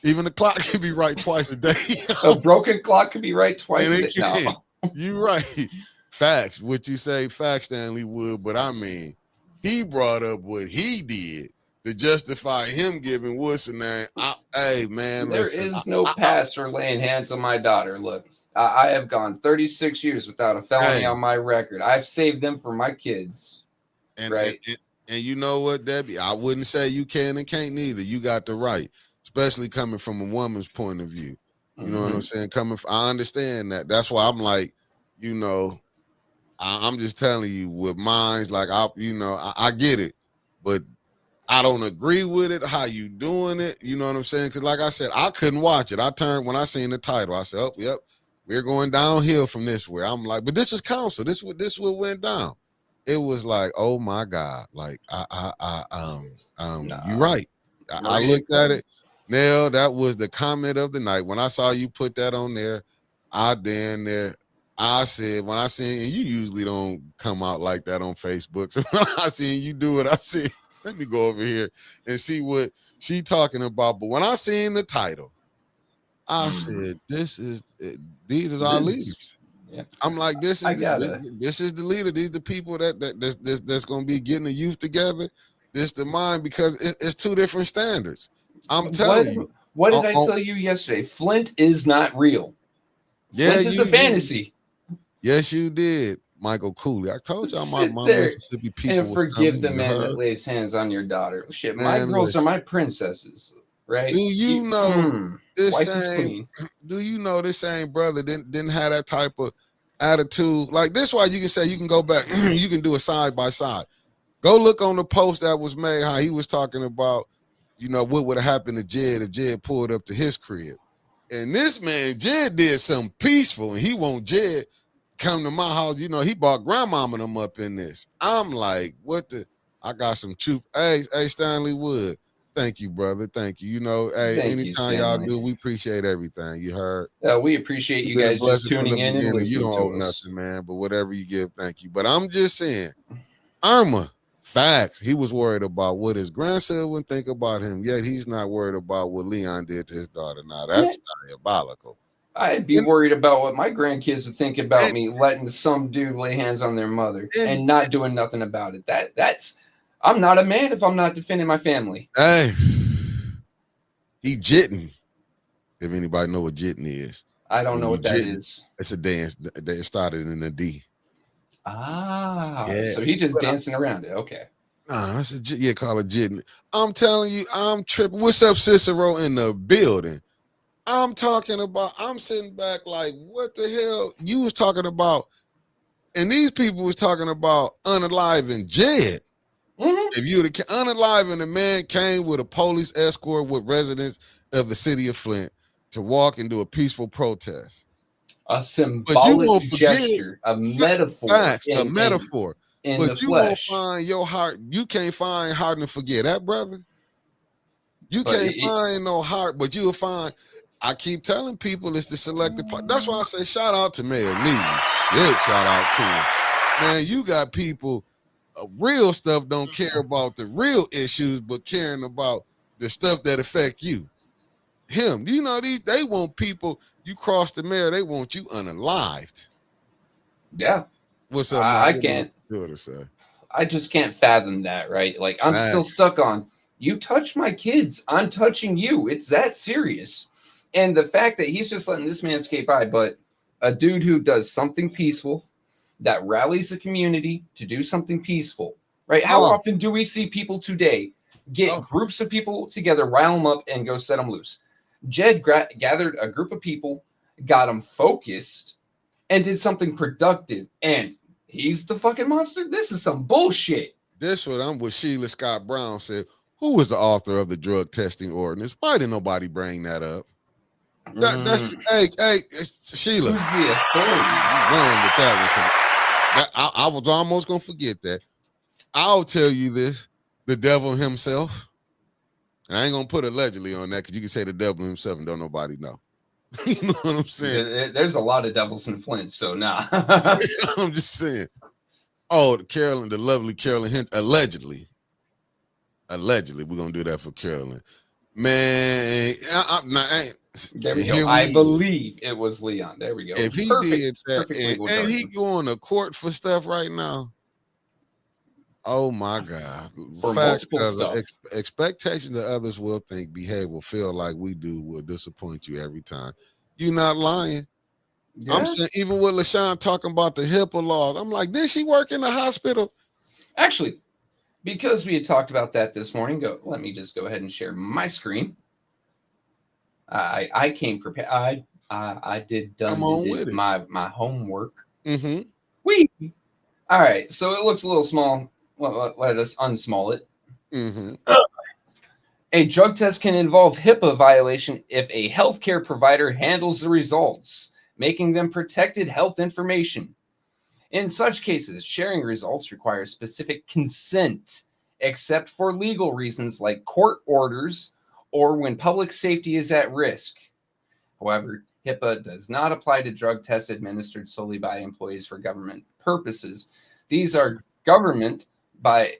Even the clock can be right twice a day. A broken clock can be right twice a day. No. You right. Facts. What you say, facts, Stanley Wood. But I mean, he brought up what he did to justify him giving Woodson name. Hey, man. There is no pass for laying hands on my daughter. Look, I have gone 36 years without a felony on my record. I've saved them for my kids. Right. And you know what, Debbie? I wouldn't say you can and can't neither. You got the right, especially coming from a woman's point of view. You know what I'm saying? I understand that. That's why I'm like, you know, I'm just telling you with minds like I get it, but I don't agree with it. How you doing it? You know what I'm saying? Because like I said, I couldn't watch it. I turned when I seen the title. I said, "Oh, yep, we're going downhill from this." Where I'm like, but this was counsel. This what went down. It was like, oh my God, like you're right. I looked at it. Now that was the comment of the night when I saw you put that on there. I said, when I seen, and you usually don't come out like that on Facebook. So when I seen you do it, I said, let me go over here and see what she talking about. But when I seen the title, I said, these is our leaders. Yeah. I'm like, this is the leader. These the people that's gonna be getting the youth together. This the mind, because it's two different standards. I'm telling you. What did I tell you yesterday? Flint is not real. Flint is a fantasy. Yes, you did, Michael Cooley. I told y'all my Mississippi people and forgive the man that lays hands on your daughter. Shit, my girls are my princesses, right? Do you know this same? Do you know this same brother didn't have that type of attitude? Like this, why you can say you can go back, you can do a side by side. Go look on the post that was made. How he was talking about, you know, what would have happened to Jed if Jed pulled up to his crib. And this man, Jed, did something peaceful, and he want Jed come to my house. You know, he brought grandmama them up in this. I'm like, what the? I got some truth. Hey, Stanley Wood. Thank you, brother. Thank you. You know, hey, anytime y'all do, we appreciate everything. You heard? We appreciate you guys just tuning in and listening. You don't owe nothing, man, but whatever you give, thank you. But I'm just saying, Irma, facts. He was worried about what his grandson would think about him, yet he's not worried about what Leon did to his daughter. Now, that's diabolical. I'd be worried about what my grandkids would think about me letting some dude lay hands on their mother and not doing nothing about it. That's I'm not a man if I'm not defending my family. Hey, he jitting. If anybody know what jitting is. I don't know what that is. It's a dance that started in the D. So he just dancing around it. Okay. Call it jitting. I'm telling you, I'm tripping. What's up, Cicero in the building? I'm sitting back like, what the hell? You was talking about, and these people was talking about unaliving Jed. Mm-hmm. If you would have unaliving, the man came with a police escort with residents of the city of Flint to walk and do a peaceful protest. A symbolic gesture, a metaphor. Facts, a metaphor. But you won't find your heart. You can't find heart and forget that, brother. You can't find no heart, but you'll find. I keep telling people it's the selected part. That's why I say shout out to Mayor Neely. Shit, shout out to him. Man, you got people, real stuff don't care about the real issues, but caring about the stuff that affect you. Him, you know, they want people, you cross the mayor, they want you unalived. Yeah. What's up, I can't. I just can't fathom that, right? Like, I'm still stuck on, you touch my kids, I'm touching you. It's that serious. And the fact that he's just letting this man skate by, but a dude who does something peaceful, that rallies the community to do something peaceful, right? How often do we see people today get groups of people together, rile them up, and go set them loose? Jed gathered a group of people, got them focused, and did something productive. And he's the fucking monster? This is some bullshit. This what I'm with Sheila Scott Brown said. Who was the author of the drug testing ordinance? Why didn't nobody bring that up? Hey, Sheila. Who's the authority? Man, with that one. I was almost gonna forget that. I'll tell you this: the devil himself. And I ain't gonna put allegedly on that because you can say the devil himself and don't nobody know. You know what I'm saying? There's a lot of devils in Flint, so nah. I'm just saying. Oh, the lovely Carolyn Hint, allegedly, we're gonna do that for Carolyn. Man, there we go. I believe it was Leon. There we go. If he did that, and he going to court for stuff right now. Oh my God! Facts, because expectations that others will think, behave, will feel like we do will disappoint you every time. You're not lying. Yeah. I'm saying, even with LaShawn talking about the HIPAA laws, I'm like, did she work in the hospital? Actually, because we had talked about that this morning, let me just go ahead and share my screen. I came prepared. I did my homework. Mm-hmm. All right, so it looks a little small. Let us unsmall it. Mm-hmm. A drug test can involve HIPAA violation if a healthcare provider handles the results, making them protected health information. In such cases, sharing results requires specific consent, except for legal reasons like court orders or when public safety is at risk. However, HIPAA does not apply to drug tests administered solely by employees for government purposes. These are governed by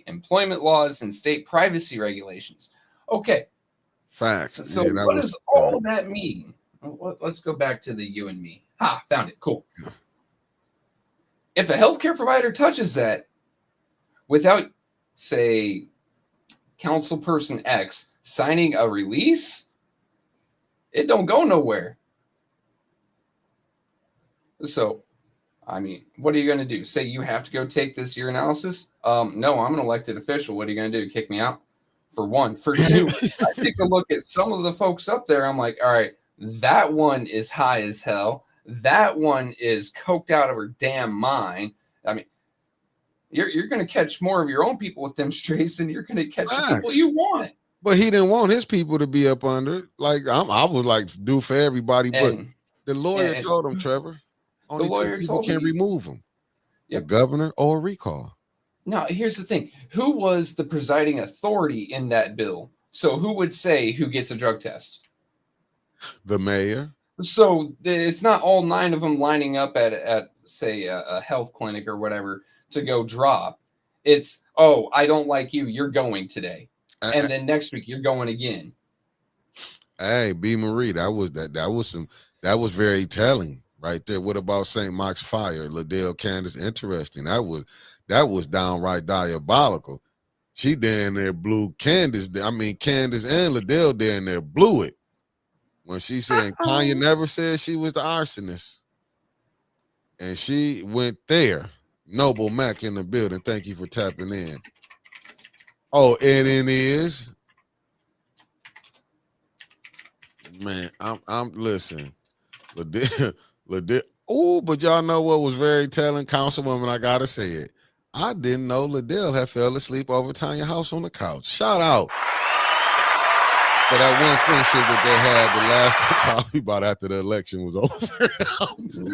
employment laws and state privacy regulations. Okay, Facts. so Yeah, that what was does all that mean? Let's go back to the you and me. Found it. Cool. If a healthcare provider touches that without, say, council person X signing a release, it don't go nowhere. So, I mean, what are you going to do? Say you have to go take this urinalysis? No, I'm an elected official. What are you going to do? Kick me out? For one. For two, I take a look at some of the folks up there. I'm like, all right, that one is high as hell. That one is coked out of her damn mind. I mean, you're going to catch more of your own people with them strays than you're going to catch the people you want. But he didn't want his people to be up under. Like I was like, do for everybody. But the lawyer told him, Trevor, only two people can remove him: the governor or a recall. Now, here's the thing: who was the presiding authority in that bill? So, who would say who gets a drug test? The mayor. So it's not all 9 of them lining up at say a health clinic or whatever to go drop. It's, oh, I don't like you. You're going today. And then next week you're going again. Hey, B. Marie, that was very telling right there. What about St. Mark's Fire? Liddell Candace, interesting. That was downright diabolical. She down there blew Candace. I mean, Candace and Liddell down there blew it. When she said Tanya never said she was the arsonist. And she went there. Noble Mac in the building. Thank you for tapping in. Oh, and it is. Man, I'm listen. Oh, but y'all know what was very telling, Councilwoman, I gotta say it. I didn't know Liddell had fell asleep over Tanya's house on the couch. Shout out for that one friendship that they had the last probably about after the election was over.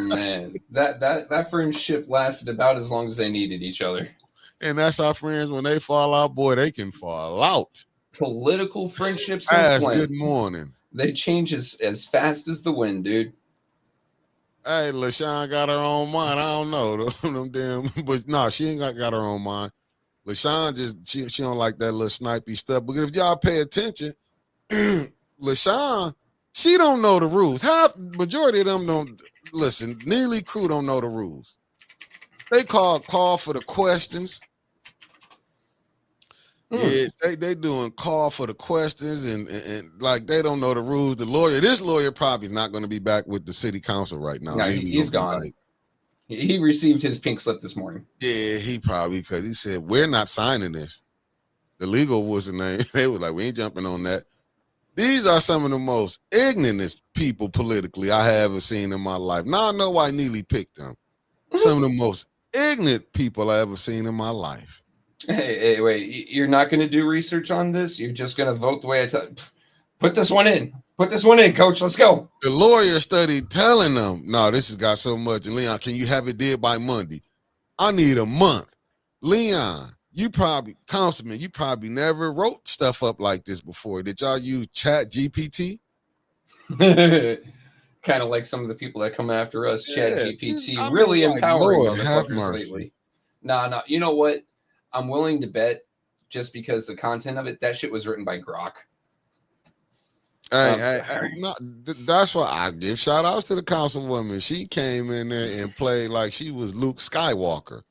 Man, that friendship lasted about as long as they needed each other. And that's our friends. When they fall out, boy, they can fall out. Political friendships good morning. They change as fast as the wind, dude. Hey, LaShawn got her own mind. I don't know them damn, but no, she ain't got her own mind. LaShawn just she don't like that little snipey stuff. But if y'all pay attention, LaShawn, she don't know the rules. Majority of them don't listen. Neely crew don't know the rules. They call for the questions. Yeah, they doing call for the questions and like they don't know the rules. This lawyer probably not going to be back with the city council right now. No, he's gone. He received his pink slip this morning. Yeah, he probably, because he said, we're not signing this. The legal was the name. They were like, we ain't jumping on that. These are some of the most ignorant people politically I have ever seen in my life. Now I know why Neely picked them. Some of the most ignorant people I ever seen in my life. Hey, wait, you're not going to do research on this? You're just going to vote the way I tell you? Put this one in. Put this one in, coach. Let's go. The lawyer studied telling them, no, this has got so much. And Leon, can you have it did by Monday? I need a month. Leon, Councilman, you probably never wrote stuff up like this before. Did y'all use Chat GPT? Kind of like some of the people that come after us. Chat GPT really empowering motherfuckers lately. No, you know what? I'm willing to bet, just because the content of it, that shit was written by Grok. That's why I give shout outs to the councilwoman. She came in there and played like she was Luke Skywalker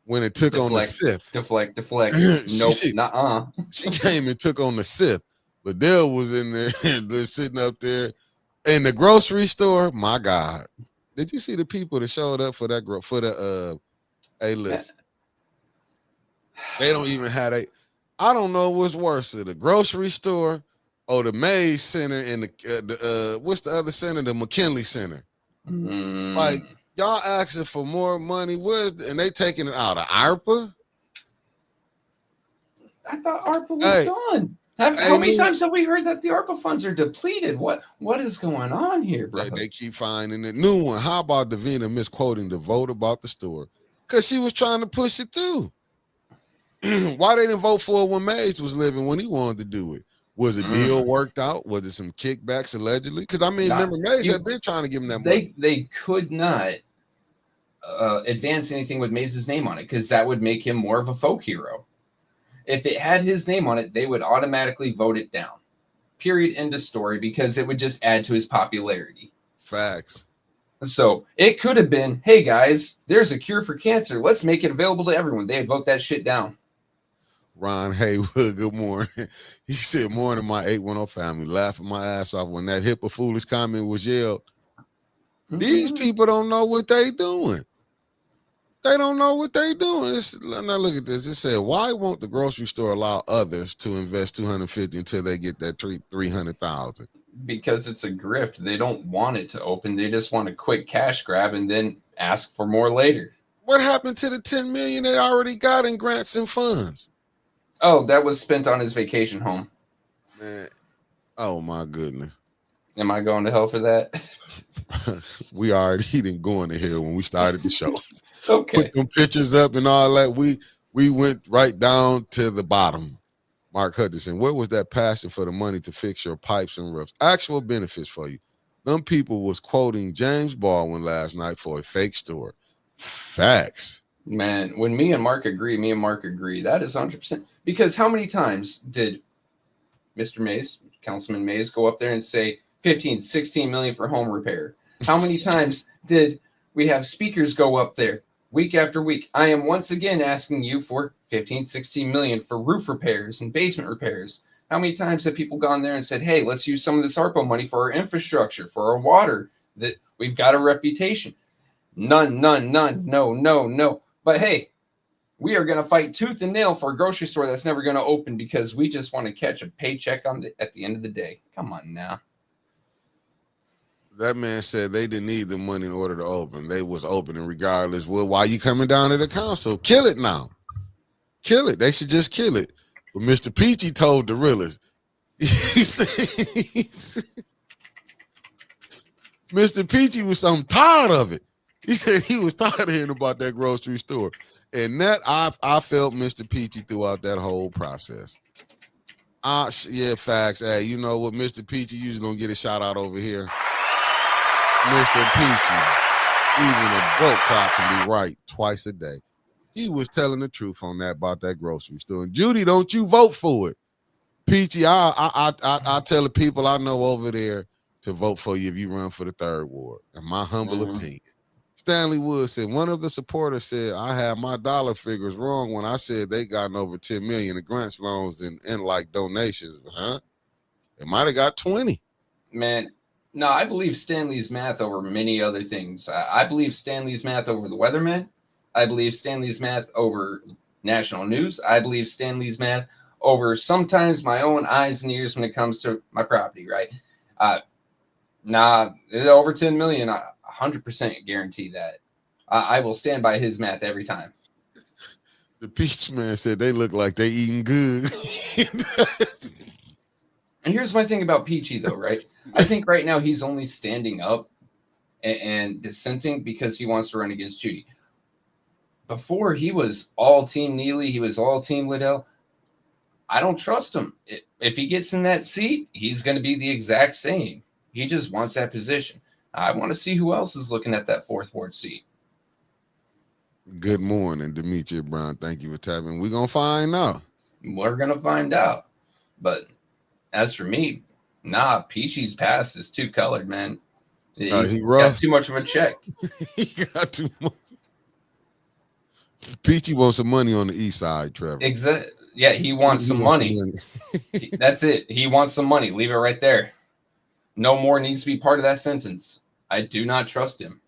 when it took on the Sith. Deflect. Nope, nuh-uh. She came and took on the Sith. Liddell was in there and sitting up there in the grocery store. My God, did you see the people that showed up for that list? They don't even have I don't know what's worse, the grocery store or the Mays Center and the what's the other center? The McKinley Center. Like, y'all asking for more money. And they taking it out of ARPA? I thought ARPA was done. How many times have we heard that the ARPA funds are depleted? What is going on here, bro? They keep finding a new one. How about Davina misquoting the vote about the store? Because she was trying to push it through. Why they didn't vote for it when Mays was living when he wanted to do it? Was a deal worked out? Was it some kickbacks allegedly? Because I mean, remember Mays had been trying to give him that money. They could not advance anything with Mays' name on it because that would make him more of a folk hero. If it had his name on it, they would automatically vote it down. Period. End of story. Because it would just add to his popularity. Facts. So it could have been, hey guys, there's a cure for cancer. Let's make it available to everyone. They'd vote that shit down. Ron Haywood, good morning. He said, morning, my 810 family. Laughing my ass off when that hipper foolish comment was yelled. These people don't know what they doing. They don't know what they doing. Now look at this. It said, why won't the grocery store allow others to invest $250 until they get that $300,000? Because it's a grift. They don't want it to open. They just want a quick cash grab and then ask for more later. What happened to the $10 million they already got in grants and funds? Oh, that was spent on his vacation home. Man, oh my goodness. Am I going to hell for that? We already didn't go in the hell when we started the show. Okay. Put them pictures up and all that. We went right down to the bottom. Mark Hutchinson, where was that passion for the money to fix your pipes and roofs? Actual benefits for you. Them people was quoting James Baldwin last night for a fake story. Facts. Man, when me and Mark agree, that is 100%. Because how many times did Mr. Mays, Councilman Mays, go up there and say 15, 16 million for home repair? How many times did we have speakers go up there week after week? I am once again asking you for 15, 16 million for roof repairs and basement repairs. How many times have people gone there and said, hey, let's use some of this ARPA money for our infrastructure, for our water, that we've got a reputation? None, no. But hey, we are going to fight tooth and nail for a grocery store that's never going to open because we just want to catch a paycheck at the end of the day. Come on now. That man said they didn't need the money in order to open. They was opening regardless. Well, why you coming down to the council? Kill it now. Kill it. They should just kill it. But Mr. Peachy told the realist. Mr. Peachy was tired of it. He said he was tired of hearing about that grocery store. And that I felt Mr. Peachy throughout that whole process. Yeah, facts. Hey, you know what, Mr. Peachy usually don't get a shout out over here. Mr. Peachy, even a broke cop can be right twice a day. He was telling the truth on that about that grocery store. And Judy, don't you vote for it. Peachy, I tell the people I know over there to vote for you if you run for the 3rd ward. In my humble opinion. Stanley Wood said, one of the supporters said, I had my dollar figures wrong when I said they gotten over 10 million in grants, loans, and like donations. Huh? It might have got 20. Man, no, I believe Stanley's math over many other things. I believe Stanley's math over the weatherman. I believe Stanley's math over national news. I believe Stanley's math over sometimes my own eyes and ears when it comes to my property, right? Over 10 million, I 100% guarantee that. I will stand by his math every time. The Peach man said they look like they eating good. And here's my thing about Peachy, though, right? I think right now he's only standing up and dissenting because he wants to run against Judy. Before, he was all Team Neely. He was all Team Liddell. I don't trust him. If he gets in that seat, he's going to be the exact same. He just wants that position. I want to see who else is looking at that 4th ward seat. Good morning, Demetria Brown. Thank you for tapping. We're going to find out. We're going to find out. But as for me, Peachy's past is too colored, man. He's got too much of a check. He got too much. Peachy wants some money on the east side, Trevor. Exactly. Yeah, he wants some money. That's it. He wants some money. Leave it right there. No more needs to be part of that sentence. I do not trust him.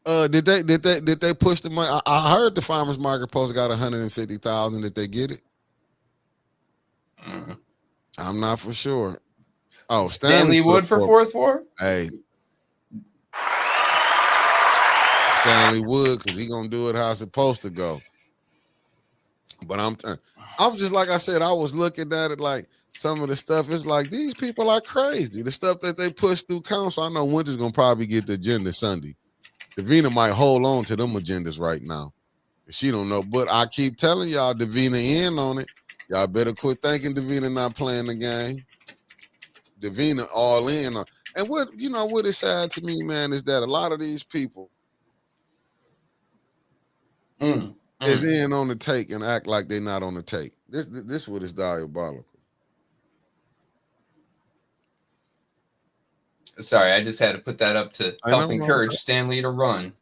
Did they push the money? I heard the farmers market post got 150,000. Did they get it? I'm not for sure. Oh, Stanley Wood for 4th ward. Hey, Stanley Wood, because he gonna do it how it's supposed to go. But I'm just like I said, I was looking at it like some of the stuff. It's like these people are crazy. The stuff that they push through council. I know Winter's gonna probably get the agenda Sunday. Davina might hold on to them agendas right now. She don't know, but I keep telling y'all, Davina in on it. Y'all better quit thinking Davina not playing the game. Davina all in on. And what is sad to me, man, is that a lot of these people is in on the take and act like they're not on the take. This what is diabolical. Sorry, I just had to put that up to help encourage Stanley to run.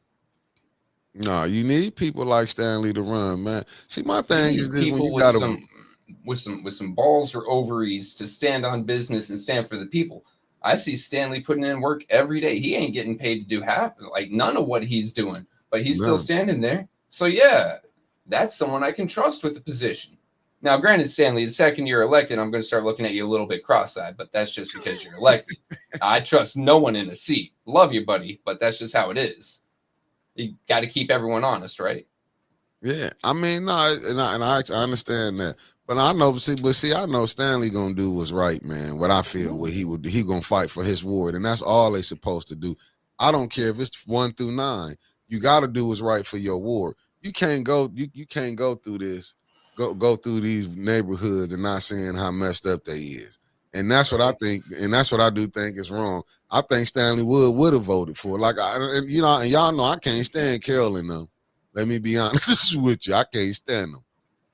No, you need people like Stanley to run, man. See, my thing is this: when you with some balls or ovaries to stand on business and stand for the people. I see Stanley putting in work every day. He ain't getting paid to do none of what he's doing, but he's still standing there. So yeah, that's someone I can trust with a position. Now, granted, Stanley, the second you're elected, I'm going to start looking at you a little bit cross-eyed, but that's just because you're elected. I trust no one in a seat. Love you, buddy, but that's just how it is. You got to keep everyone honest, right? Yeah, I mean, no, and I understand that, but I know, I know Stanley gonna do what's right, man. What I feel, what he gonna fight for his ward, and that's all they supposed to do. I don't care if it's 1 through 9. You got to do what's right for your ward. You can't go, you can't go through this, go through these neighborhoods and not seeing how messed up they is. And that's what I think, and that's what I do think is wrong. I think Stanley would have voted for it. And y'all know I can't stand Carolyn though. Let me be honest with you. I can't stand them.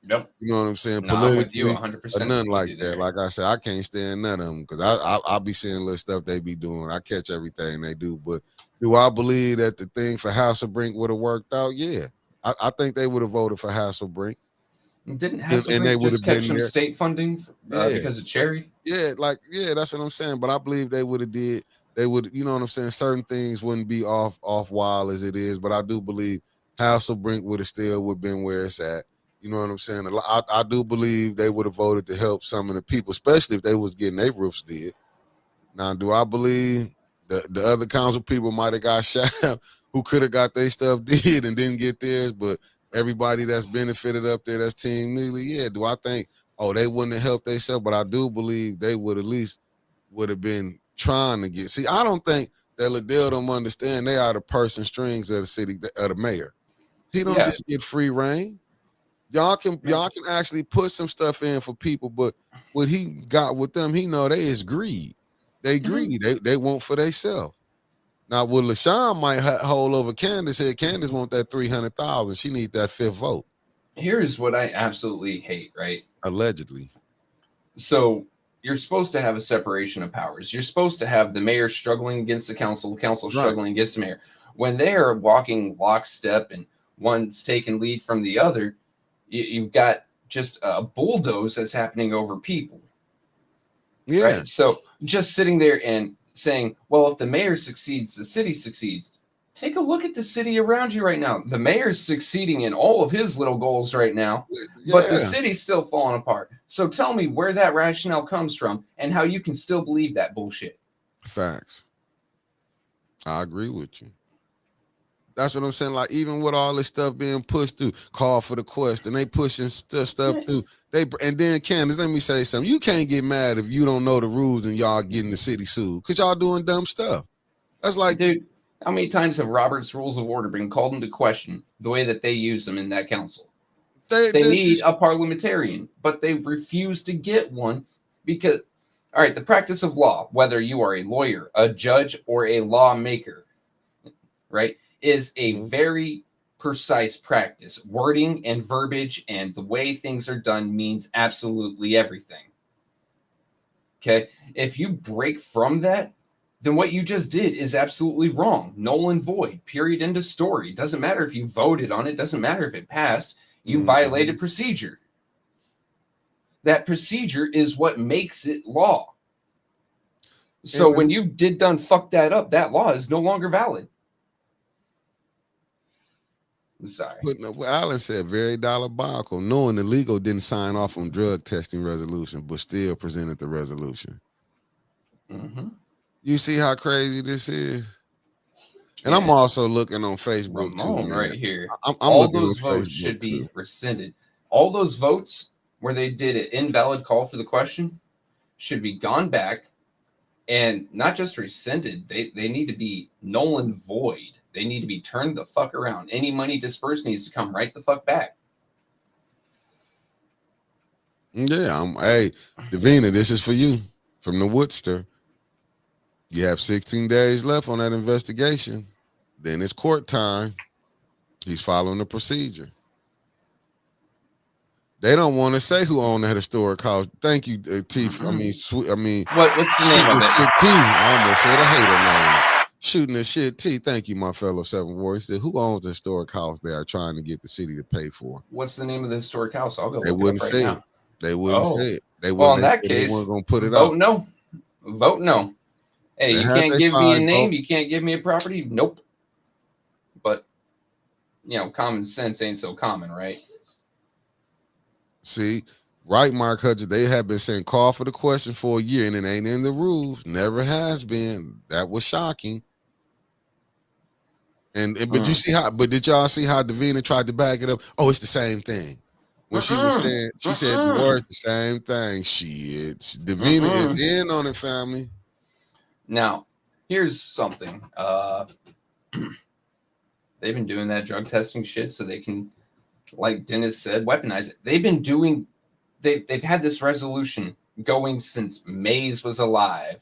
Nope. You know what I'm saying? No, I'm with you 100%. Or nothing like that. Like I said, I can't stand none of them because I be seeing little stuff they be doing. I catch everything they do. But do I believe that the thing for Hasselbrink would have worked out? Yeah. I think they would have voted for Hasselbrink. Didn't Hasselbrink just catch some state funding because of Cherry? Yeah, that's what I'm saying. But I believe they would have did. They would, you know what I'm saying? Certain things wouldn't be off wild as it is. But I do believe Hasselbrink would have been where it's at. You know what I'm saying? I do believe they would have voted to help some of the people, especially if they was getting their roofs did. Now, do I believe the other council people might have got shot who could have got their stuff did and didn't get theirs, but everybody that's benefited up there, that's Team Neely, yeah. Do I think, they wouldn't have helped themselves? But I do believe they would have been trying to get. See, I don't think that Liddell don't understand they are the purse and strings of the city, of the mayor. He don't just get free reign. Y'all can actually put some stuff in for people, but what he got with them, he know they is greed. They greedy. They want for themselves. Now, what LaShawn might hold over Candace said, Candace want that 300,000. She need that 5th vote. Here's what I absolutely hate, right? Allegedly. So you're supposed to have a separation of powers. You're supposed to have the mayor struggling against the council struggling against the mayor. When they are walking lockstep and one's taking lead from the other, you've got just a bulldoze that's happening over people. Yeah. Right? So just sitting there and saying, well, if the mayor succeeds, the city succeeds. Take a look at the city around you right now. The mayor's succeeding in all of his little goals right now, but the city's still falling apart. So tell me where that rationale comes from and how you can still believe that bullshit. Facts. I agree with you. That's what I'm saying. Like, even with all this stuff being pushed through, call for the quest, and they pushing stuff through. And then, Candace, let me say something. You can't get mad if you don't know the rules and y'all getting the city sued because y'all doing dumb stuff. That's like, dude, how many times have Robert's Rules of Order been called into question the way that they use them in that council? They need a parliamentarian, but they refuse to get one because, all right, the practice of law, whether you are a lawyer, a judge, or a lawmaker, right, is a very precise practice. Wording and verbiage and the way things are done means absolutely everything. Okay? If you break from that, then what you just did is absolutely wrong. Null and void. Period. End of story. Doesn't matter if you voted on it. Doesn't matter if it passed. You violated procedure. That procedure is what makes it law. So when you fuck that up, that law is no longer valid. I'm sorry. Alan said very diabolical, knowing the legal didn't sign off on drug testing resolution, but still presented the resolution. Mm-hmm. You see how crazy this is? And I'm also looking on Facebook too, man. Right here. I'm all looking those on votes Facebook should be rescinded. All those votes where they did an invalid call for the question should be gone back and not just rescinded. They need to be null and void. They need to be turned the fuck around. Any money dispersed needs to come right the fuck back. Yeah, hey, Davina, this is for you from the Woodster. You have 16 days left on that investigation. Then it's court time. He's following the procedure. They don't want to say who owned that historic house. Thank you, T. What's the name of it? T? I almost said a hater name. Shooting the shit, T. Thank you, my fellow Seven Warriors. Who owns the historic house they are trying to get the city to pay for? What's the name of the historic house? I'll go. They wouldn't say it. They wouldn't say it. They wouldn't. Well, in that case, they weren't going to put it vote out. no. Vote no. Hey, you can't give me a name. Votes. You can't give me a property. Nope. But common sense ain't so common, right? See, right, Mark Hudson, they have been saying call for the question for a year, and it ain't in the rules. Never has been. That was shocking. But you see how? But did y'all see how Davina tried to back it up? Oh, it's the same thing. When she was saying, she said the word's the same thing. Shit, Davina is in on it, family. Now, here's something. They've been doing that drug testing shit so they can, like Dennis said, weaponize it. They've had this resolution going since Mays was alive.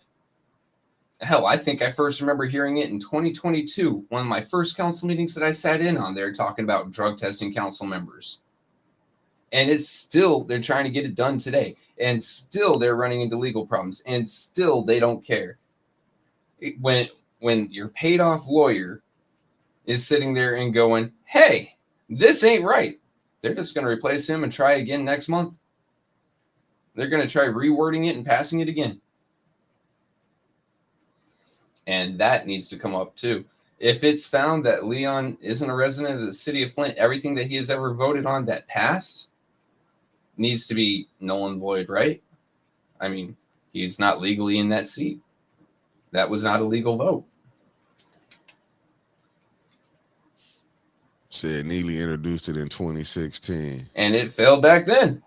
Hell, I think I first remember hearing it in 2022, one of my first council meetings that I sat in on. They're talking about drug testing council members. And it's still, they're trying to get it done today. And still they're running into legal problems. And still they don't care. When your paid off lawyer is sitting there and going, hey, this ain't right, they're just going to replace him and try again next month. They're going to try rewording it and passing it again. And that needs to come up too. If it's found that Leon isn't a resident of the city of Flint, everything that he has ever voted on that passed needs to be null and void, right? I mean, he's not legally in that seat. That was not a legal vote. Said Neely introduced it in 2016. And it failed back then.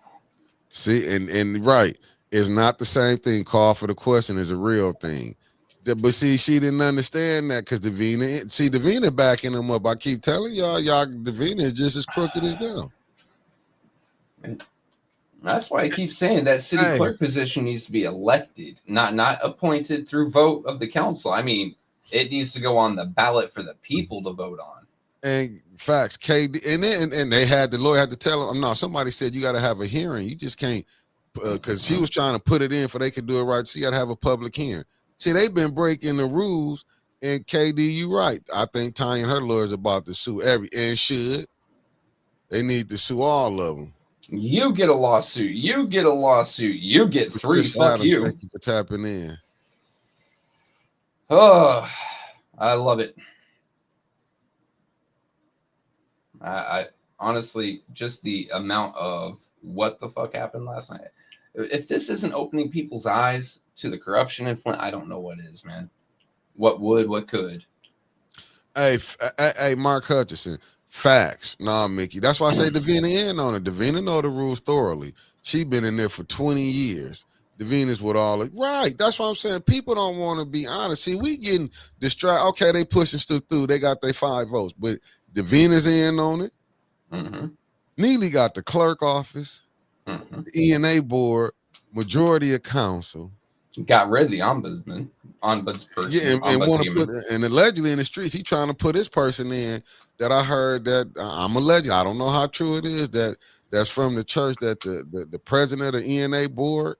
See, and right, it's not the same thing. Call for the question is a real thing. But see, she didn't understand that because Davina backing him up. I keep telling y'all, Davina is just as crooked as them. That's why I keep saying that city clerk position needs to be elected, not appointed through vote of the council. I mean, it needs to go on the ballot for the people to vote on. And facts, KD, and they had the lawyer had to tell him, no, somebody said you got to have a hearing. You just can't, because she was trying to put it in for they could do it right. So you got to have a public hearing. See, they've been breaking the rules, and KD, you right. I think Tanya and her lawyers about to sue and should. They need to sue all of them. You get a lawsuit. You get a lawsuit. You get three. Fuck you. Thank you for tapping in. Oh, I love it. I honestly, just the amount of what the fuck happened last night. If this isn't opening people's eyes to the corruption in Flint, I don't know what is, man. What would, what could. Hey, Mark Hutchinson, facts. Nah, Mickey. That's why I say Davina in on it. Davina know the rules thoroughly. She been in there for 20 years. Davina's with all it. Right. That's what I'm saying. People don't want to be honest. See, we getting distracted. Okay, they pushing stuff through. They got their 5 votes, but Davina's in on it. Mm-hmm. Neely got the clerk office, the ENA board, majority of council. Got rid of the ombudsperson. Yeah, and want to put, and allegedly in the streets, he trying to put his person in that I heard that I'm alleged. I don't know how true it is that's from the church that the president of the ENA board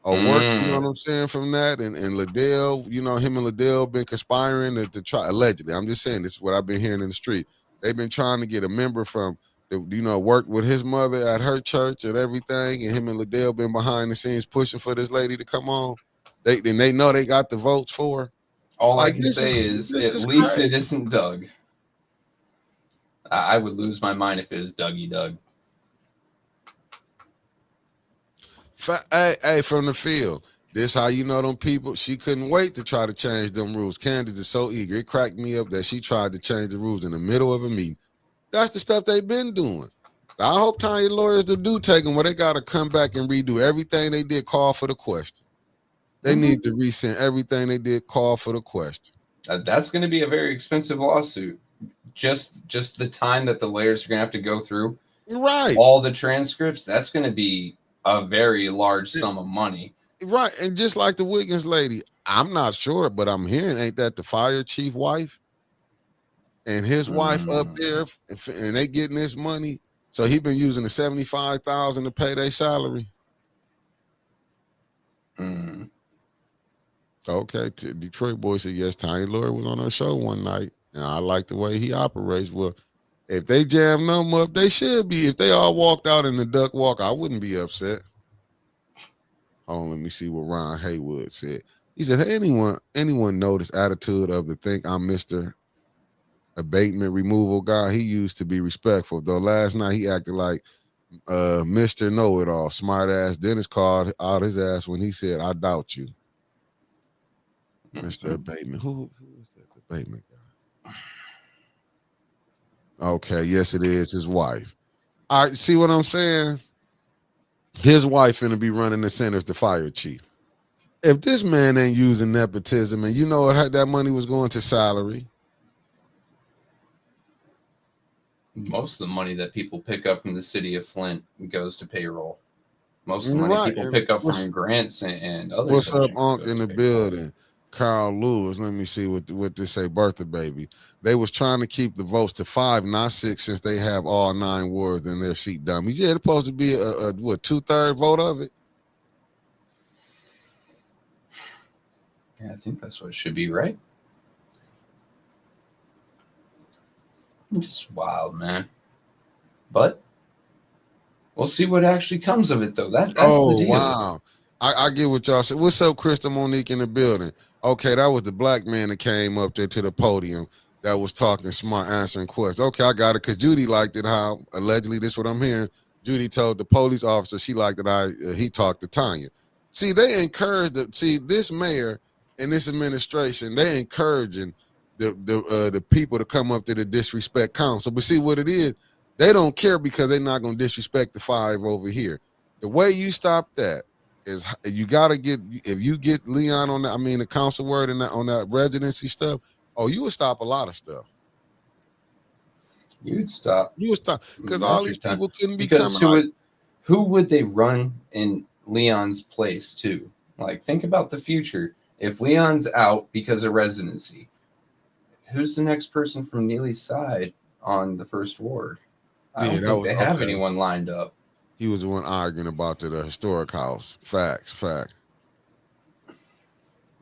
or work, you know what I'm saying, from that, and Liddell, you know, him and Liddell been conspiring to try, allegedly. I'm just saying this is what I've been hearing in the street. They've been trying to get a member from, worked with his mother at her church and everything, and him and Liddell been behind the scenes pushing for this lady to come on. They know they got the votes for her. All I can say is at least it isn't Doug. I would lose my mind if it was Dougie Doug. Hey, from the field. This how you know them people. She couldn't wait to try to change them rules. Candace is so eager. It cracked me up that she tried to change the rules in the middle of a meeting. That's the stuff they've been doing. I hope Tanya lawyers do take them where they got to come back and redo everything they did. Call for the question. They need to resend everything they did. Call for the question. That's going to be a very expensive lawsuit. Just the time that the lawyers are going to have to go through, right? All the transcripts. That's going to be a very large sum of money, right? And just like the Wiggins lady, I'm not sure, but I'm hearing ain't that the fire chief wife and his wife up there, and they getting this money. So he been using the $75,000 to pay their salary. Okay, Detroit boy said yes. Tiny Lord was on her show one night, and I like the way he operates. Well, if they jam them up, they should be. If they all walked out in the duck walk, I wouldn't be upset. Hold on, let me see what Ron Haywood said. He said, hey, anyone notice attitude of the think I'm Mr. Abatement removal guy? He used to be respectful, though last night he acted like Mr. Know-It-All, smart ass. Dennis called out his ass when he said, I doubt you. Mr. Abatement. Who is that Abatement guy? Okay, yes, it is his wife. All right, see what I'm saying? His wife finna be running the center as the fire chief. If this man ain't using nepotism, and you know what, that money was going to salary. Most of the money that people pick up from the city of Flint goes to payroll. Most of the money people pick up from grants and other. What's up, Unc, in the building? Carl Lewis. Let me see what this say. Birthday baby. They was trying to keep the votes to 5, not 6, since they have all 9 wards in their seat dummies. Yeah, it's supposed to be a 2/3 vote of it. Yeah, I think that's what it should be, right? Just wild, man. But we'll see what actually comes of it, though. That's the deal. Wow. I get what y'all said. What's up, Krista Monique in the building? Okay, that was the black man that came up there to the podium that was talking smart, answering questions. Okay, I got it, because Judy liked it how, allegedly, this is what I'm hearing, Judy told the police officer she liked that he talked to Tanya. See, they encourage this mayor and this administration, they encouraging the people to come up to the disrespect council. But see what it is, they don't care because they're not going to disrespect the 5 over here. The way you stop that is you got to get, if you get Leon on that, I mean the council word and on that residency stuff, you would stop a lot of stuff. You would stop because all these people couldn't be because coming. Who would they run in Leon's place to? Like, think about the future. If Leon's out because of residency, who's the next person from Neely's side on the first ward? I don't think they have anyone lined up. He was the one arguing about the historic house. Fact.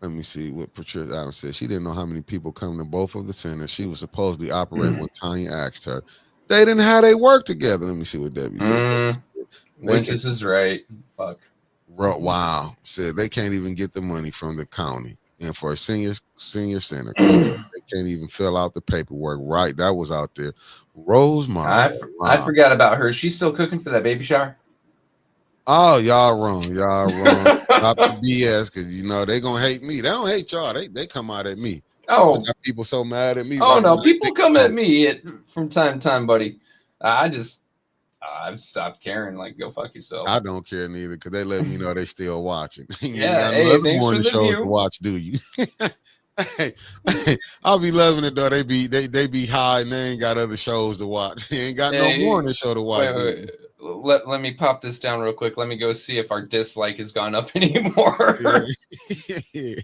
Let me see what Patricia Adams said. She didn't know how many people come to both of the centers. She was supposedly operating when Tanya asked her. They didn't have they work together. Let me see what Debbie said. This is right. Fuck. Wow. Said they can't even get the money from the county. And for a senior center, they can't even fill out the paperwork. Right. That was out there. Rosemary. I forgot about her. She's still cooking for that baby shower? Oh, y'all wrong. Stop the BS, because they gonna hate me. They don't hate y'all. They come out at me. Oh, got people so mad at me. Oh, right no, now. People come at me from time to time, buddy. I've stopped caring. Like, go fuck yourself. I don't care neither, because they let me know they still watching. Yeah, thanks for the shows to watch, do you? Hey, I'll be loving it though. They be high and they ain't got other shows to watch. They ain't got no morning show to watch. Wait. Let me pop this down real quick. Let me go see if our dislike has gone up anymore. Yeah.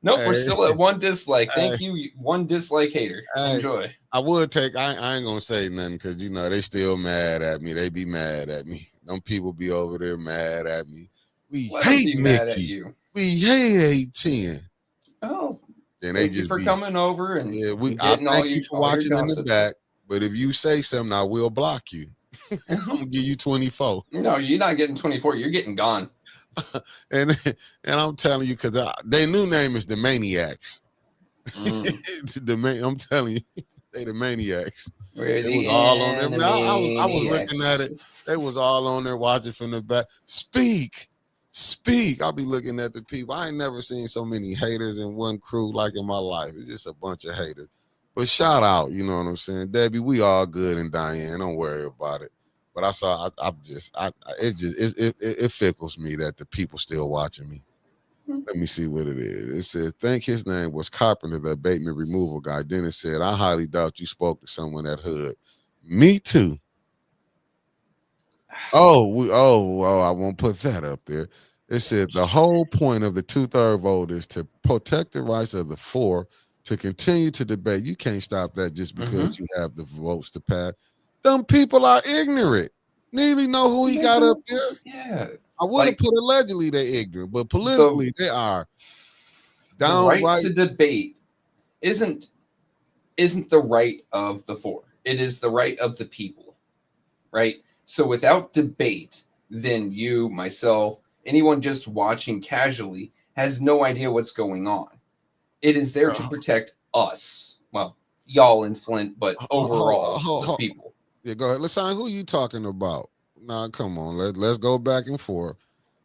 Nope, we're still at 1 dislike. Thank you, 1 dislike hater. Enjoy. I would take. I ain't gonna say nothing, because they still mad at me. They be mad at me. Them people be over there mad at me. We hate Nikki. Mad at you. We hate 810. Oh, then thank you for coming over and I thank you for watching in the back. But if you say something, I will block you. I'm gonna give you 24. No, you're not getting 24. You're getting gone. and I'm telling you, because their new name is the Maniacs. I'm telling you, they the Maniacs. We're it was all on there. I was looking at it. They was all on there watching from the back. Speak. I'll be looking at the people. I ain't never seen so many haters in one crew like in my life. It's just a bunch of haters. But shout out, you know what I'm saying? Debbie, we all good, and Diane, don't worry about it. But I saw, it fickles me that the people still watching me. Let me see what it is. It says, think his name was Carpenter, the abatement removal guy. Then it said, I highly doubt you spoke to someone at HUD. Me too. Oh, I won't put that up there. It said the whole point of the 2/3 vote is to protect the rights of the 4 to continue to debate. You can't stop that just because you have the votes to pass. Them people are ignorant. Neely know who he got up there. Yeah. I would have put allegedly they ignorant, but politically they are downright. The right to debate isn't the right of the 4. It is the right of the people, right? So without debate, then you, myself, anyone just watching casually has no idea what's going on. It is there to protect us. Well, y'all in Flint, but overall, the people. Yeah, go ahead. Let's sign. Who you talking about? Nah, come on. Let's go back and forth.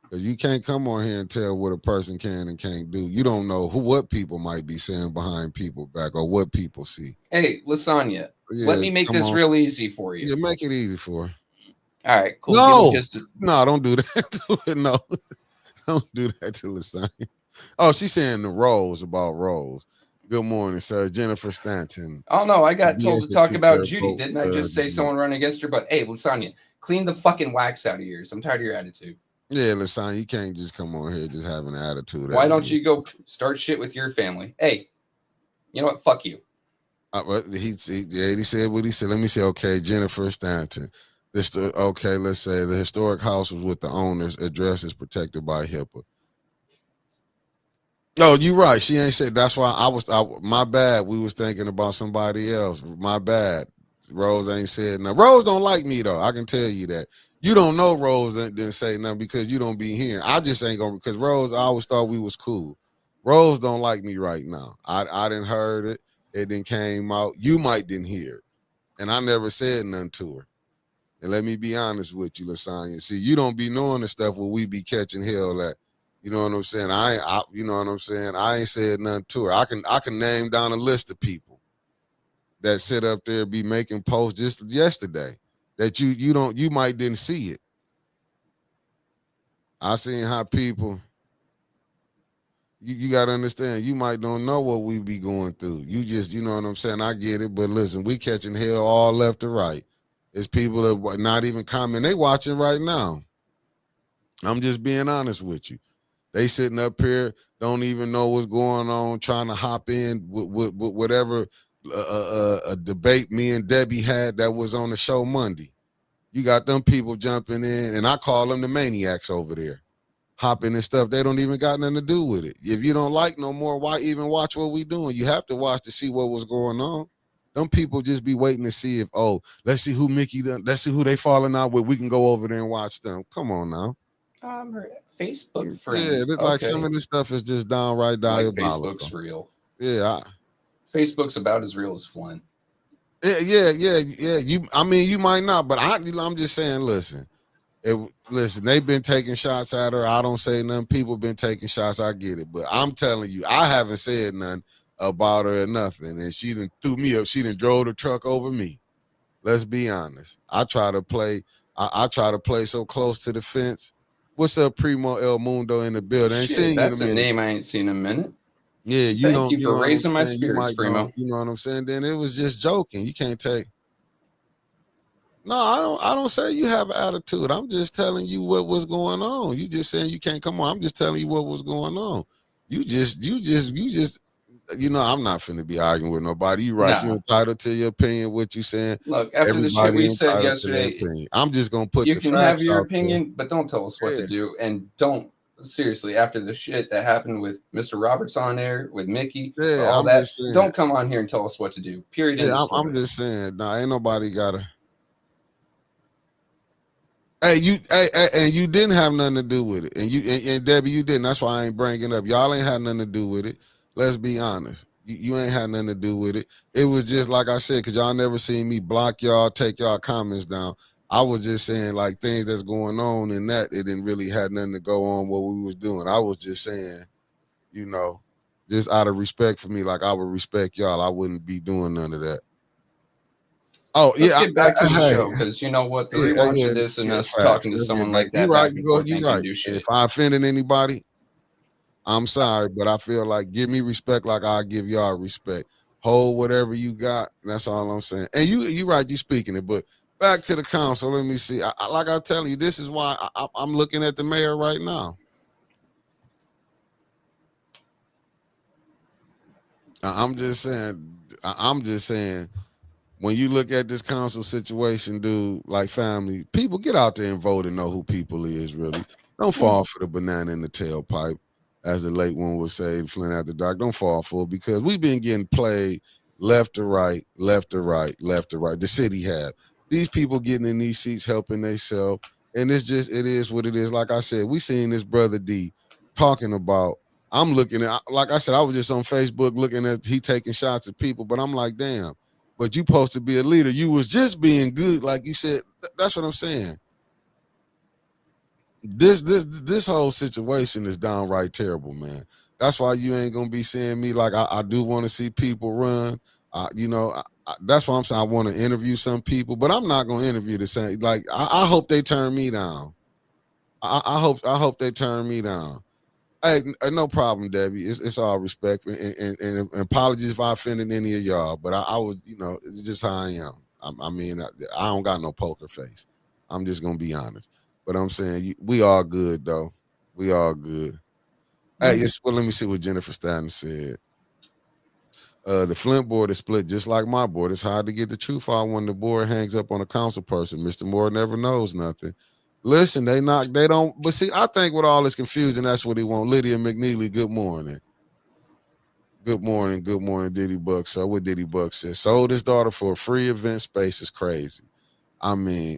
Because you can't come on here and tell what a person can and can't do. You don't know what people might be saying behind people back or what people see. Hey, Lasagna, let me make this real easy for you. Yeah, make it easy for her. All right, cool. No, don't do that to it. No, don't do that to Lasagna. Oh, she's saying the Rose about Rose. Good morning, sir. Jennifer Stanton. Oh, no, I got told to talk about Judy. Didn't I just say someone running against her? But hey, Lasagna, clean the fucking wax out of your ears. I'm tired of your attitude. Yeah, Lasagna, you can't just come on here just having an attitude. Why don't you go start shit with your family? Hey, you know what? Fuck you. He said what he said. Let me say, okay, Jennifer Stanton. Okay, let's say the historic house was with the owners. Address is protected by HIPAA. Oh, you're right. She ain't said. That's why my bad. We was thinking about somebody else. My bad. Rose ain't said nothing. Rose don't like me though. I can tell you that. You don't know Rose didn't say nothing because you don't be here. I just ain't gonna, because Rose, I always thought we was cool. Rose don't like me right now. I didn't heard it. It didn't came out. You might didn't hear it. And I never said nothing to her. And let me be honest with you, Lasagna. See, you don't be knowing the stuff where we be catching hell at. You know what I'm saying? You know what I'm saying? I ain't said nothing to her. I can name down a list of people that sit up there be making posts just yesterday that you might didn't see it. I seen how people, you got to understand, you might don't know what we be going through. You just, you know what I'm saying? I get it, but listen, we catching hell all left to right. It's people that not even comment. They watching right now. I'm just being honest with you. They sitting up here, don't even know what's going on, trying to hop in with whatever a debate me and Debbie had that was on the show Monday. You got them people jumping in, and I call them the maniacs over there, hopping and stuff. They don't even got nothing to do with it. If you don't like no more, why even watch what we doing? You have to watch to see what was going on. Them people just be waiting to see if, let's see who Mickey done, let's see who they falling out with. We can go over there and watch them. Come on now. Facebook friend. Yeah, like some of this stuff is just downright diabolical. Like Facebook's real. Yeah. Facebook's about as real as Flint. Yeah. You might not, but I'm just saying, listen, they've been taking shots at her. I don't say nothing. People been taking shots. I get it. But I'm telling you, I haven't said nothing about her or nothing. And she done threw me up. She done drove the truck over me. Let's be honest. I try to play so close to the fence. What's up, Primo El Mundo in the building? Ain't seen that's you in a name I ain't seen in a minute. Yeah, Thank you for raising my spirits, Primo. You know what I'm saying? Then it was just joking. You can't take. No, I don't say you have an attitude. I'm just telling you what was going on. You just saying you can't come on. I'm just telling you what was going on. You just, I'm not finna be arguing with nobody. You right. Nah. You're entitled to your opinion, what you saying. Look, after the shit we said yesterday, I'm just gonna put you the can facts have your out opinion, there. But don't tell us what to do. And don't, seriously, after the shit that happened with Mr. Roberts on air, with Mickey, all that, don't come on here and tell us what to do. Period. Yeah, I'm just saying, ain't nobody gotta. Hey, you didn't have nothing to do with it, and Debbie, you didn't. That's why I ain't bringing it up. Y'all ain't had nothing to do with it. Let's be honest. You ain't had nothing to do with it. It was just like I said, because y'all never seen me block y'all, take y'all comments down. I was just saying like things that's going on and that it didn't really have nothing to go on what we was doing. I was just saying, just out of respect for me, like I would respect y'all. I wouldn't be doing none of that. Oh Let's yeah, get back to the hey, show because you know what, the yeah, rewatch yeah, of this and yeah, us facts. talking to Let's get someone back. like You that right. back and You go. forth You ain't gonna right. do If shit. I offended anybody, I'm sorry, but I feel like give me respect like I give y'all respect. Hold whatever you got. That's all I'm saying. And you right. You speaking it, but back to the council. Let me see. Like I tell you, this is why I'm looking at the mayor right now. I'm just saying. I'm just saying. When you look at this council situation, dude, like family, people get out there and vote and know who people is really. Don't fall for the banana in the tailpipe, as the late one would say, Flint after dark. Don't fall for it because we've been getting played left to right, left to right, left to right. The city have. These people getting in these seats helping themselves. And it's just, it is what it is. Like I said, we seen this brother D talking about, I'm looking at, like I said, I was just on Facebook looking at, he taking shots at people, but I'm like, damn. But you supposed to be a leader. You was just being good, like you said. That's what I'm saying. This whole situation is downright terrible, man. That's why you ain't gonna be seeing me like I do want to see people run. That's why I'm saying I want to interview some people, but I'm not gonna interview the same. Like I hope they turn me down. I hope they turn me down. Hey, no problem, Debbie. It's all respect and apologies if I offended any of y'all. But I would, it's just how I am. I mean, I don't got no poker face. I'm just gonna be honest. But I'm saying we all good though. We all good. Hey, well, let me see what Jennifer Stanton said. The Flint board is split just like my board. It's hard to get the truth out when the board hangs up on a council person. Mr. Moore never knows nothing. Listen, they don't. But see, I think with all this confusion, that's what he want. Lydia McNeely, good morning. Good morning, Diddy Buck. So what Diddy Buck said, sold his daughter for a free event space is crazy. I mean,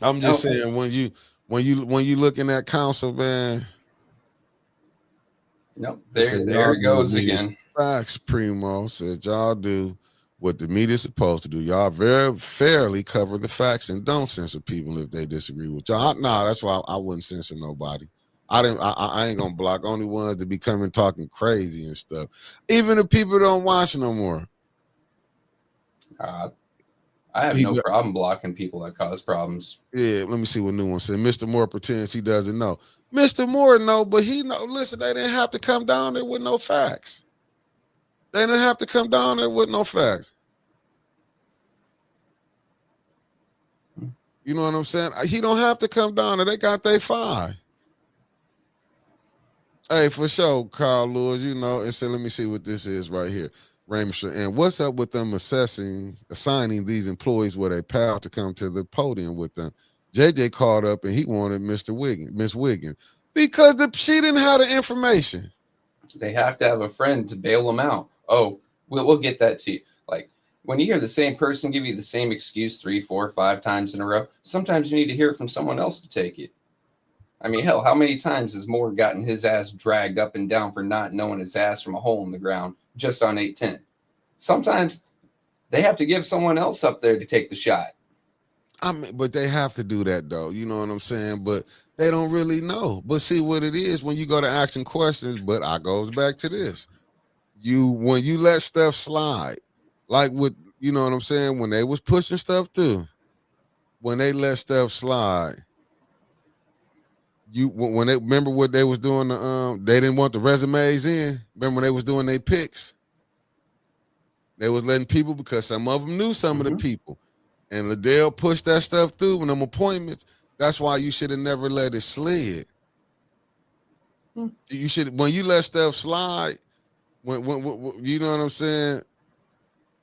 I'm just saying when you looking at council, man. Nope, there it goes again. Facts, Primo said y'all do what the media's supposed to do. Y'all very fairly cover the facts and don't censor people if they disagree with y'all. Nah, that's why I wouldn't censor nobody. I ain't gonna block only ones that be coming talking crazy and stuff. Even if people don't watch no more. I have no problem blocking people that cause problems. Yeah, let me see what new one said. Mr. Moore pretends he doesn't know. Mr. Moore know, but he know. Listen, they didn't have to come down there with no facts. They didn't have to come down there with no facts. You know what I'm saying? He don't have to come down there. They got their fine. Hey, for sure, Carl Lewis, and so let me see what this is right here. Ramesh, and what's up with them assigning these employees with a pal to come to the podium with them? JJ called up and he wanted Miss Wiggins, because she didn't have the information. They have to have a friend to bail them out. Oh, we'll get that to you. Like when you hear the same person give you the same excuse 3, 4, 5 times in a row, sometimes you need to hear it from someone else to take it. I mean, hell, how many times has Moore gotten his ass dragged up and down for not knowing his ass from a hole in the ground just on 810? Sometimes they have to give someone else up there to take the shot. I mean, but they have to do that though. You know what I'm saying? But they don't really know. But see what it is when you go to asking questions. But I goes back to this. When you let stuff slide, like with, you know what I'm saying? When they was pushing stuff through, when they let stuff slide, when they remember what they was doing, they didn't want the resumes in. Remember when they was doing their picks? They was letting people, because some of them knew some of the people. And Liddell pushed that stuff through in them appointments. That's why you should have never let it slide. You should, when you let stuff slide, when you know what I'm saying?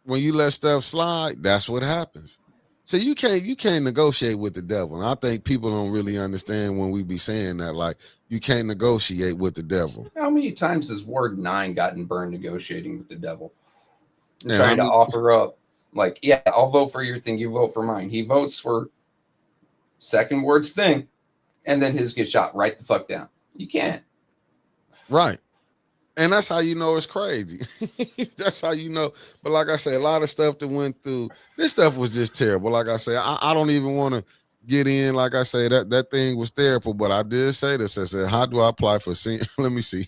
When you let stuff slide, that's what happens. So you can't negotiate with the devil. And I think people don't really understand when we be saying that, like, you can't negotiate with the devil. How many times has Ward 9 gotten burned negotiating with the devil? Trying to offer up, like, yeah, I'll vote for your thing, you vote for mine. He votes for second Ward's thing, and then his gets shot right the fuck down. You can't. Right. And that's how you know it's crazy. That's how you know. But like I say, a lot of stuff that went through, this stuff was just terrible. Like I say, I don't even want to get in. Like I say, that thing was terrible. But I did say this. I said, how do I apply for senior? Let me see.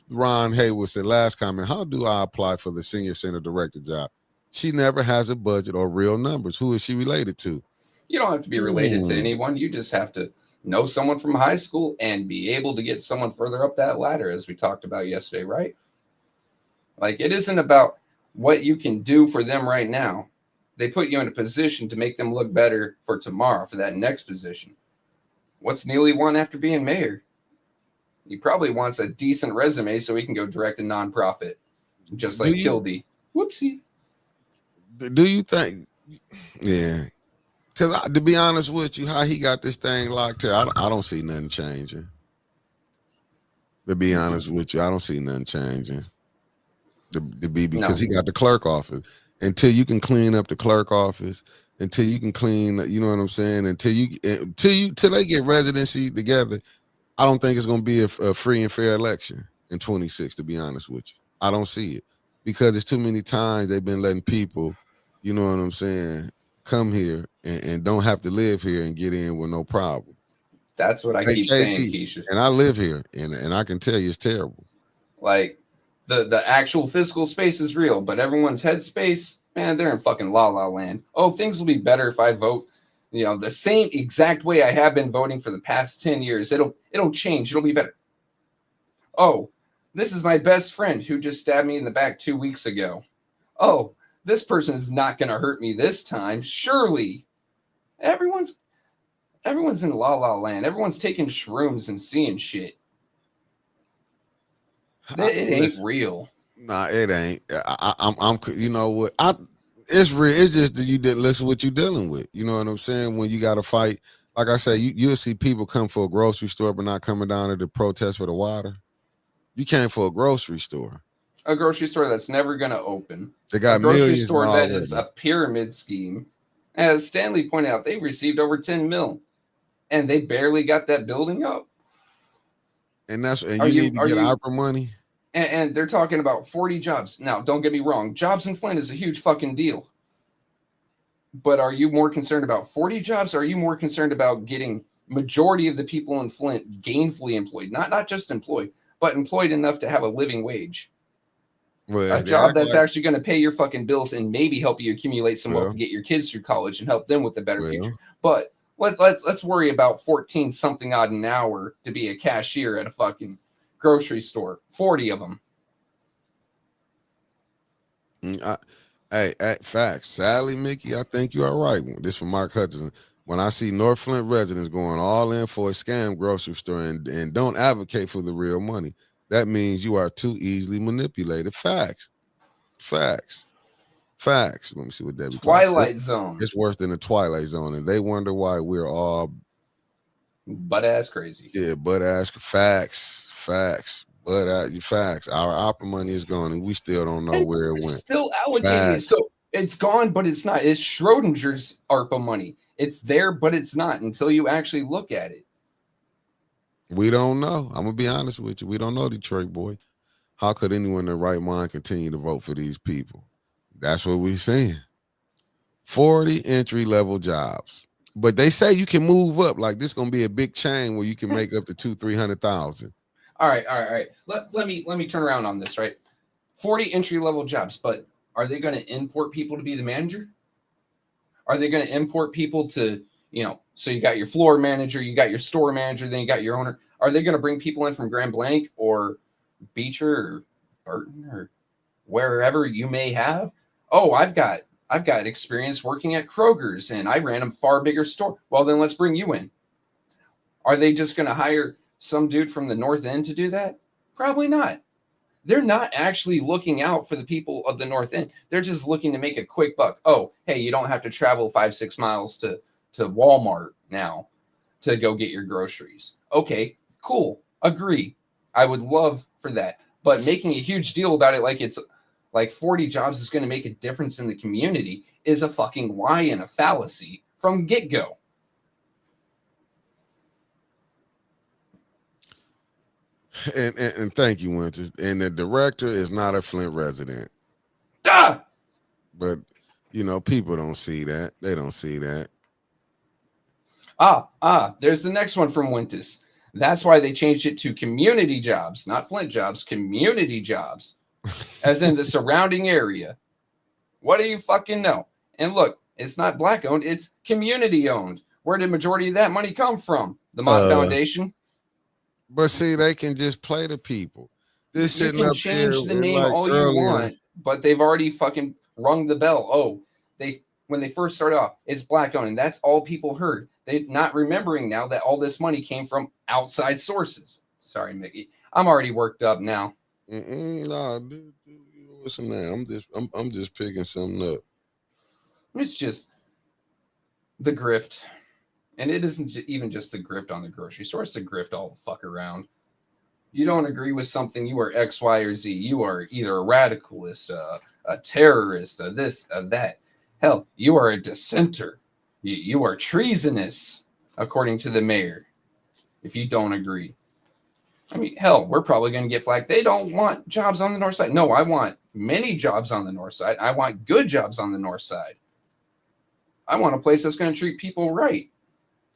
Ron Hayward said last comment, how do I apply for the senior center director job? She never has a budget or real numbers. Who is she related to? You don't have to be related to anyone. You just have to know someone from high school and be able to get someone further up that ladder, as we talked about yesterday, right? Like, it isn't about what you can do for them right now. They put you in a position to make them look better for tomorrow, for that next position. What's Neely want after being mayor? He probably wants a decent resume so he can go direct a nonprofit, just like Kildee. Whoopsie. Do you think? Yeah. Because to be honest with you, how he got this thing locked here, I don't see nothing changing. To be honest with you, I don't see nothing changing. Because he got the clerk office. Until you can clean up the clerk office, until you can clean, you know what I'm saying? Until they get residency together, I don't think it's going to be a free and fair election in 26. To be honest with you, I don't see it because it's too many times they've been letting people, you know what I'm saying, come here and don't have to live here and get in with no problem. That's what I keep saying, Keisha. And I live here, and I can tell you it's terrible. Like, the actual physical space is real, but everyone's headspace, man, they're in fucking la la land. Oh, things will be better if I vote, the same exact way I have been voting for the past 10 years. It'll change. It'll be better. Oh, this is my best friend who just stabbed me in the back 2 weeks ago. Oh, this person is not going to hurt me this time. Surely. Everyone's in la la land. Everyone's taking shrooms and seeing shit. It ain't real. Nah, it ain't. I'm. You know what? It's real. It's just that you didn't listen what you're dealing with. You know what I'm saying? When you got to fight, like I said, you'll see people come for a grocery store, but not coming down to protest for the water. You came for a grocery store. A grocery store that's never going to open. They got a grocery millions store that is a pyramid scheme. As Stanley pointed out, they received over 10 mil, and they barely got that building up. And you need to get ARPA money. And they're talking about 40 jobs. Now, don't get me wrong. Jobs in Flint is a huge fucking deal. But are you more concerned about 40 jobs? Or are you more concerned about getting majority of the people in Flint gainfully employed? Not just employed, but employed enough to have a living wage. Well, a job that's actually going to pay your fucking bills and maybe help you accumulate some wealth to get your kids through college and help them with a better future. But let's worry about 14 something odd an hour to be a cashier at a fucking grocery store. 40 of them. Hey, facts. Sally, Mickey, I think you are right. This from Mark Hutchinson. When I see North Flint residents going all in for a scam grocery store and don't advocate for the real money, that means you are too easily manipulated. Facts. Let me see what Debbie Twilight Zone. It's worse than the Twilight Zone, and they wonder why we're all butt ass crazy. Yeah, butt ass facts. Facts. Our opera money is gone, and we still don't know where it went. Still allocating it, so it's gone, but it's not. It's Schrodinger's ARPA money. It's there, but it's not until you actually look at it. We don't know. I'm gonna be honest with you. We don't know, Detroit boy. How could anyone in their right mind continue to vote for these people? That's what we're saying. 40 entry-level jobs. But they say you can move up. Like this gonna be a big chain where you can make up to 200,000-300,000. All right. Let me turn around on this, right? 40 entry-level jobs, but are they going to import people to be the manager? Are they going to import people to, so you got your floor manager, you got your store manager, then you got your owner. Are they going to bring people in from Grand Blanc or Beecher or Burton or wherever you may have? Oh, I've got experience working at Kroger's and I ran a far bigger store. Well, then let's bring you in. Are they just going to hire some dude from the North End to do that? Probably not. They're not actually looking out for the people of the North End. They're just looking to make a quick buck. Oh, hey, you don't have to travel 5-6 miles to Walmart now to go get your groceries. Okay, cool. Agree. I would love for that. But making a huge deal about it like it's like 40 jobs is going to make a difference in the community is a fucking lie and a fallacy from get-go. And thank you, Winters. And the director is not a Flint resident. Duh! But, people don't see that. They don't see that. There's the next one from Winters. That's why they changed it to community jobs, not Flint jobs, community jobs, as in the surrounding area. What do you fucking know? And look, it's not black owned, it's community owned. Where did majority of that money come from? The Mott Foundation? But see, they can just play the people. This You sitting can up change here the name like all earlier, you want, but they've already fucking rung the bell. Oh, when they first started off, it's black owned, and that's all people heard. They're not remembering now that all this money came from outside sources. Sorry, Mickey. I'm already worked up now. Nah, dude, listen, man. I'm just picking something up. It's just the grift. And it isn't even just the grift on the grocery store. It's the grift all the fuck around. You don't agree with something, you are X, Y, or Z. You are either a radicalist, a terrorist, a this, a that. Hell, you are a dissenter. You are treasonous, according to the mayor, if you don't agree. I mean, hell, we're probably going to get flagged. They don't want jobs on the north side. No, I want many jobs on the north side. I want good jobs on the north side. I want a place that's going to treat people right.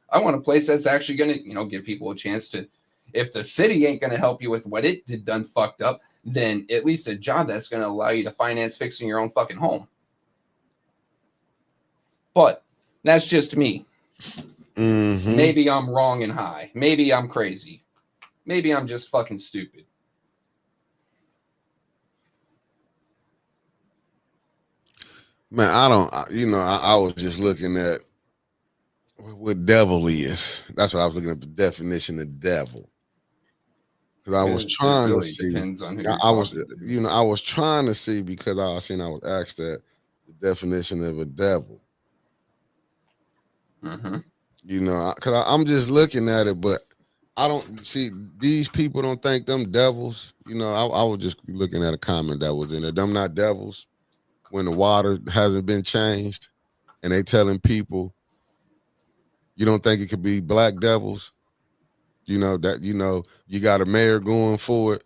I want a place that's actually going to, give people a chance to, if the city ain't going to help you with what it did done fucked up, then at least a job that's going to allow you to finance fixing your own fucking home. But that's just me. Mm-hmm. Maybe I'm wrong and high. Maybe I'm crazy. Maybe I'm just fucking stupid. Man, I was just looking at what devil is. That's what I was looking at, the definition of devil. Because I was trying to see. I was trying to see because I was asked that the definition of a devil. Mm-hmm. Because I'm just looking at it, but I don't see these people don't think them devils. I was just looking at a comment that was in there. Them not devils when the water hasn't been changed, and they telling people you don't think it could be black devils. You got a mayor going for it.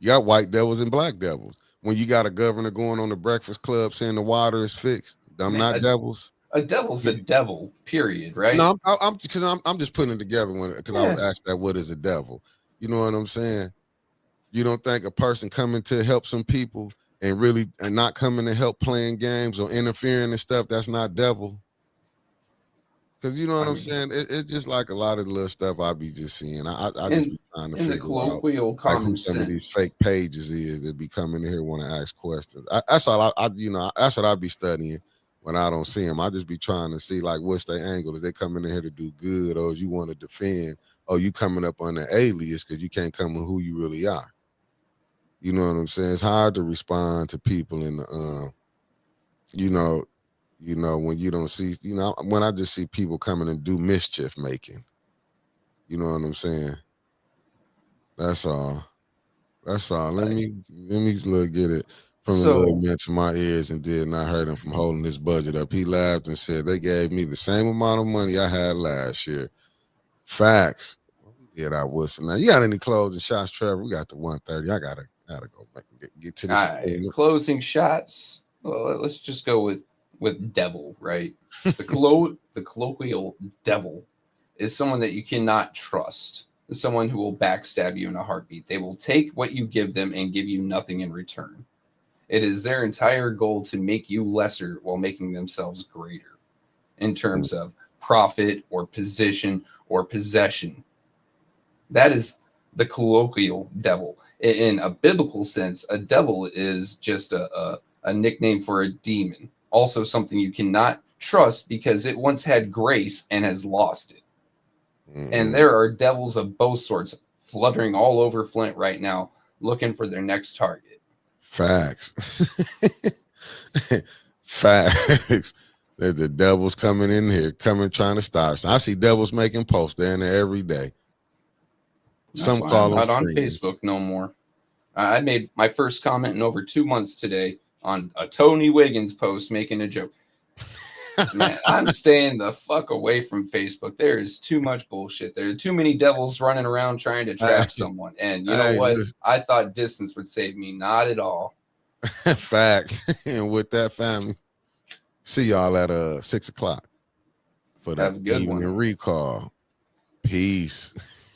You got white devils and black devils. When you got a governor going on the Breakfast Club saying the water is fixed, them not devils. A devil's a devil, period, right? No, I'm just putting it together because I was asked that what is a devil. You know what I'm saying? You don't think a person coming to help some people and not coming to help playing games or interfering and stuff, that's not devil? Because you know what I'm saying? It's just like a lot of the little stuff I be just seeing. I just be trying to figure out like who some of these fake pages is that be coming in here want to ask questions. That's all that's what I be studying when I don't see them. I just be trying to see like what's their angle. Is they coming in here to do good, or you want to defend, or you coming up on the alias because you can't come with who you really are. You know what I'm saying? It's hard to respond to people in the when you don't see, when I just see people coming and do mischief making. You know what I'm saying? That's all. Let me look get it from the Lord meant to my ears and did not hurt him from holding his budget up. He laughed and said, they gave me the same amount of money I had last year. Facts. What we did I whistle. Now, you got any closing shots, Trevor? We got the 1:30. I gotta go get to this. All right, closing shots. Well, let's just go with devil, right? The colloquial devil is someone that you cannot trust. It's someone who will backstab you in a heartbeat. They will take what you give them and give you nothing in return. It is their entire goal to make you lesser while making themselves greater in terms of profit or position or possession. That is the colloquial devil. In a biblical sense, a devil is just a nickname for a demon. Also something you cannot trust because it once had grace and has lost it. Mm-hmm. And there are devils of both sorts fluttering all over Flint right now, looking for their next target. Facts. Facts. The devils coming in here, trying to start. So I see devils making posts. They're in there every day. Some call them not on Facebook no more. I made my first comment in over 2 months today on a Tony Wiggins post making a joke. Man, I'm staying the fuck away from Facebook. There is too much bullshit. There are too many devils running around trying to trap someone. And you know what? I thought distance would save me. Not at all. Facts. And with that, family, see y'all at 6:00 for the evening recall. Peace.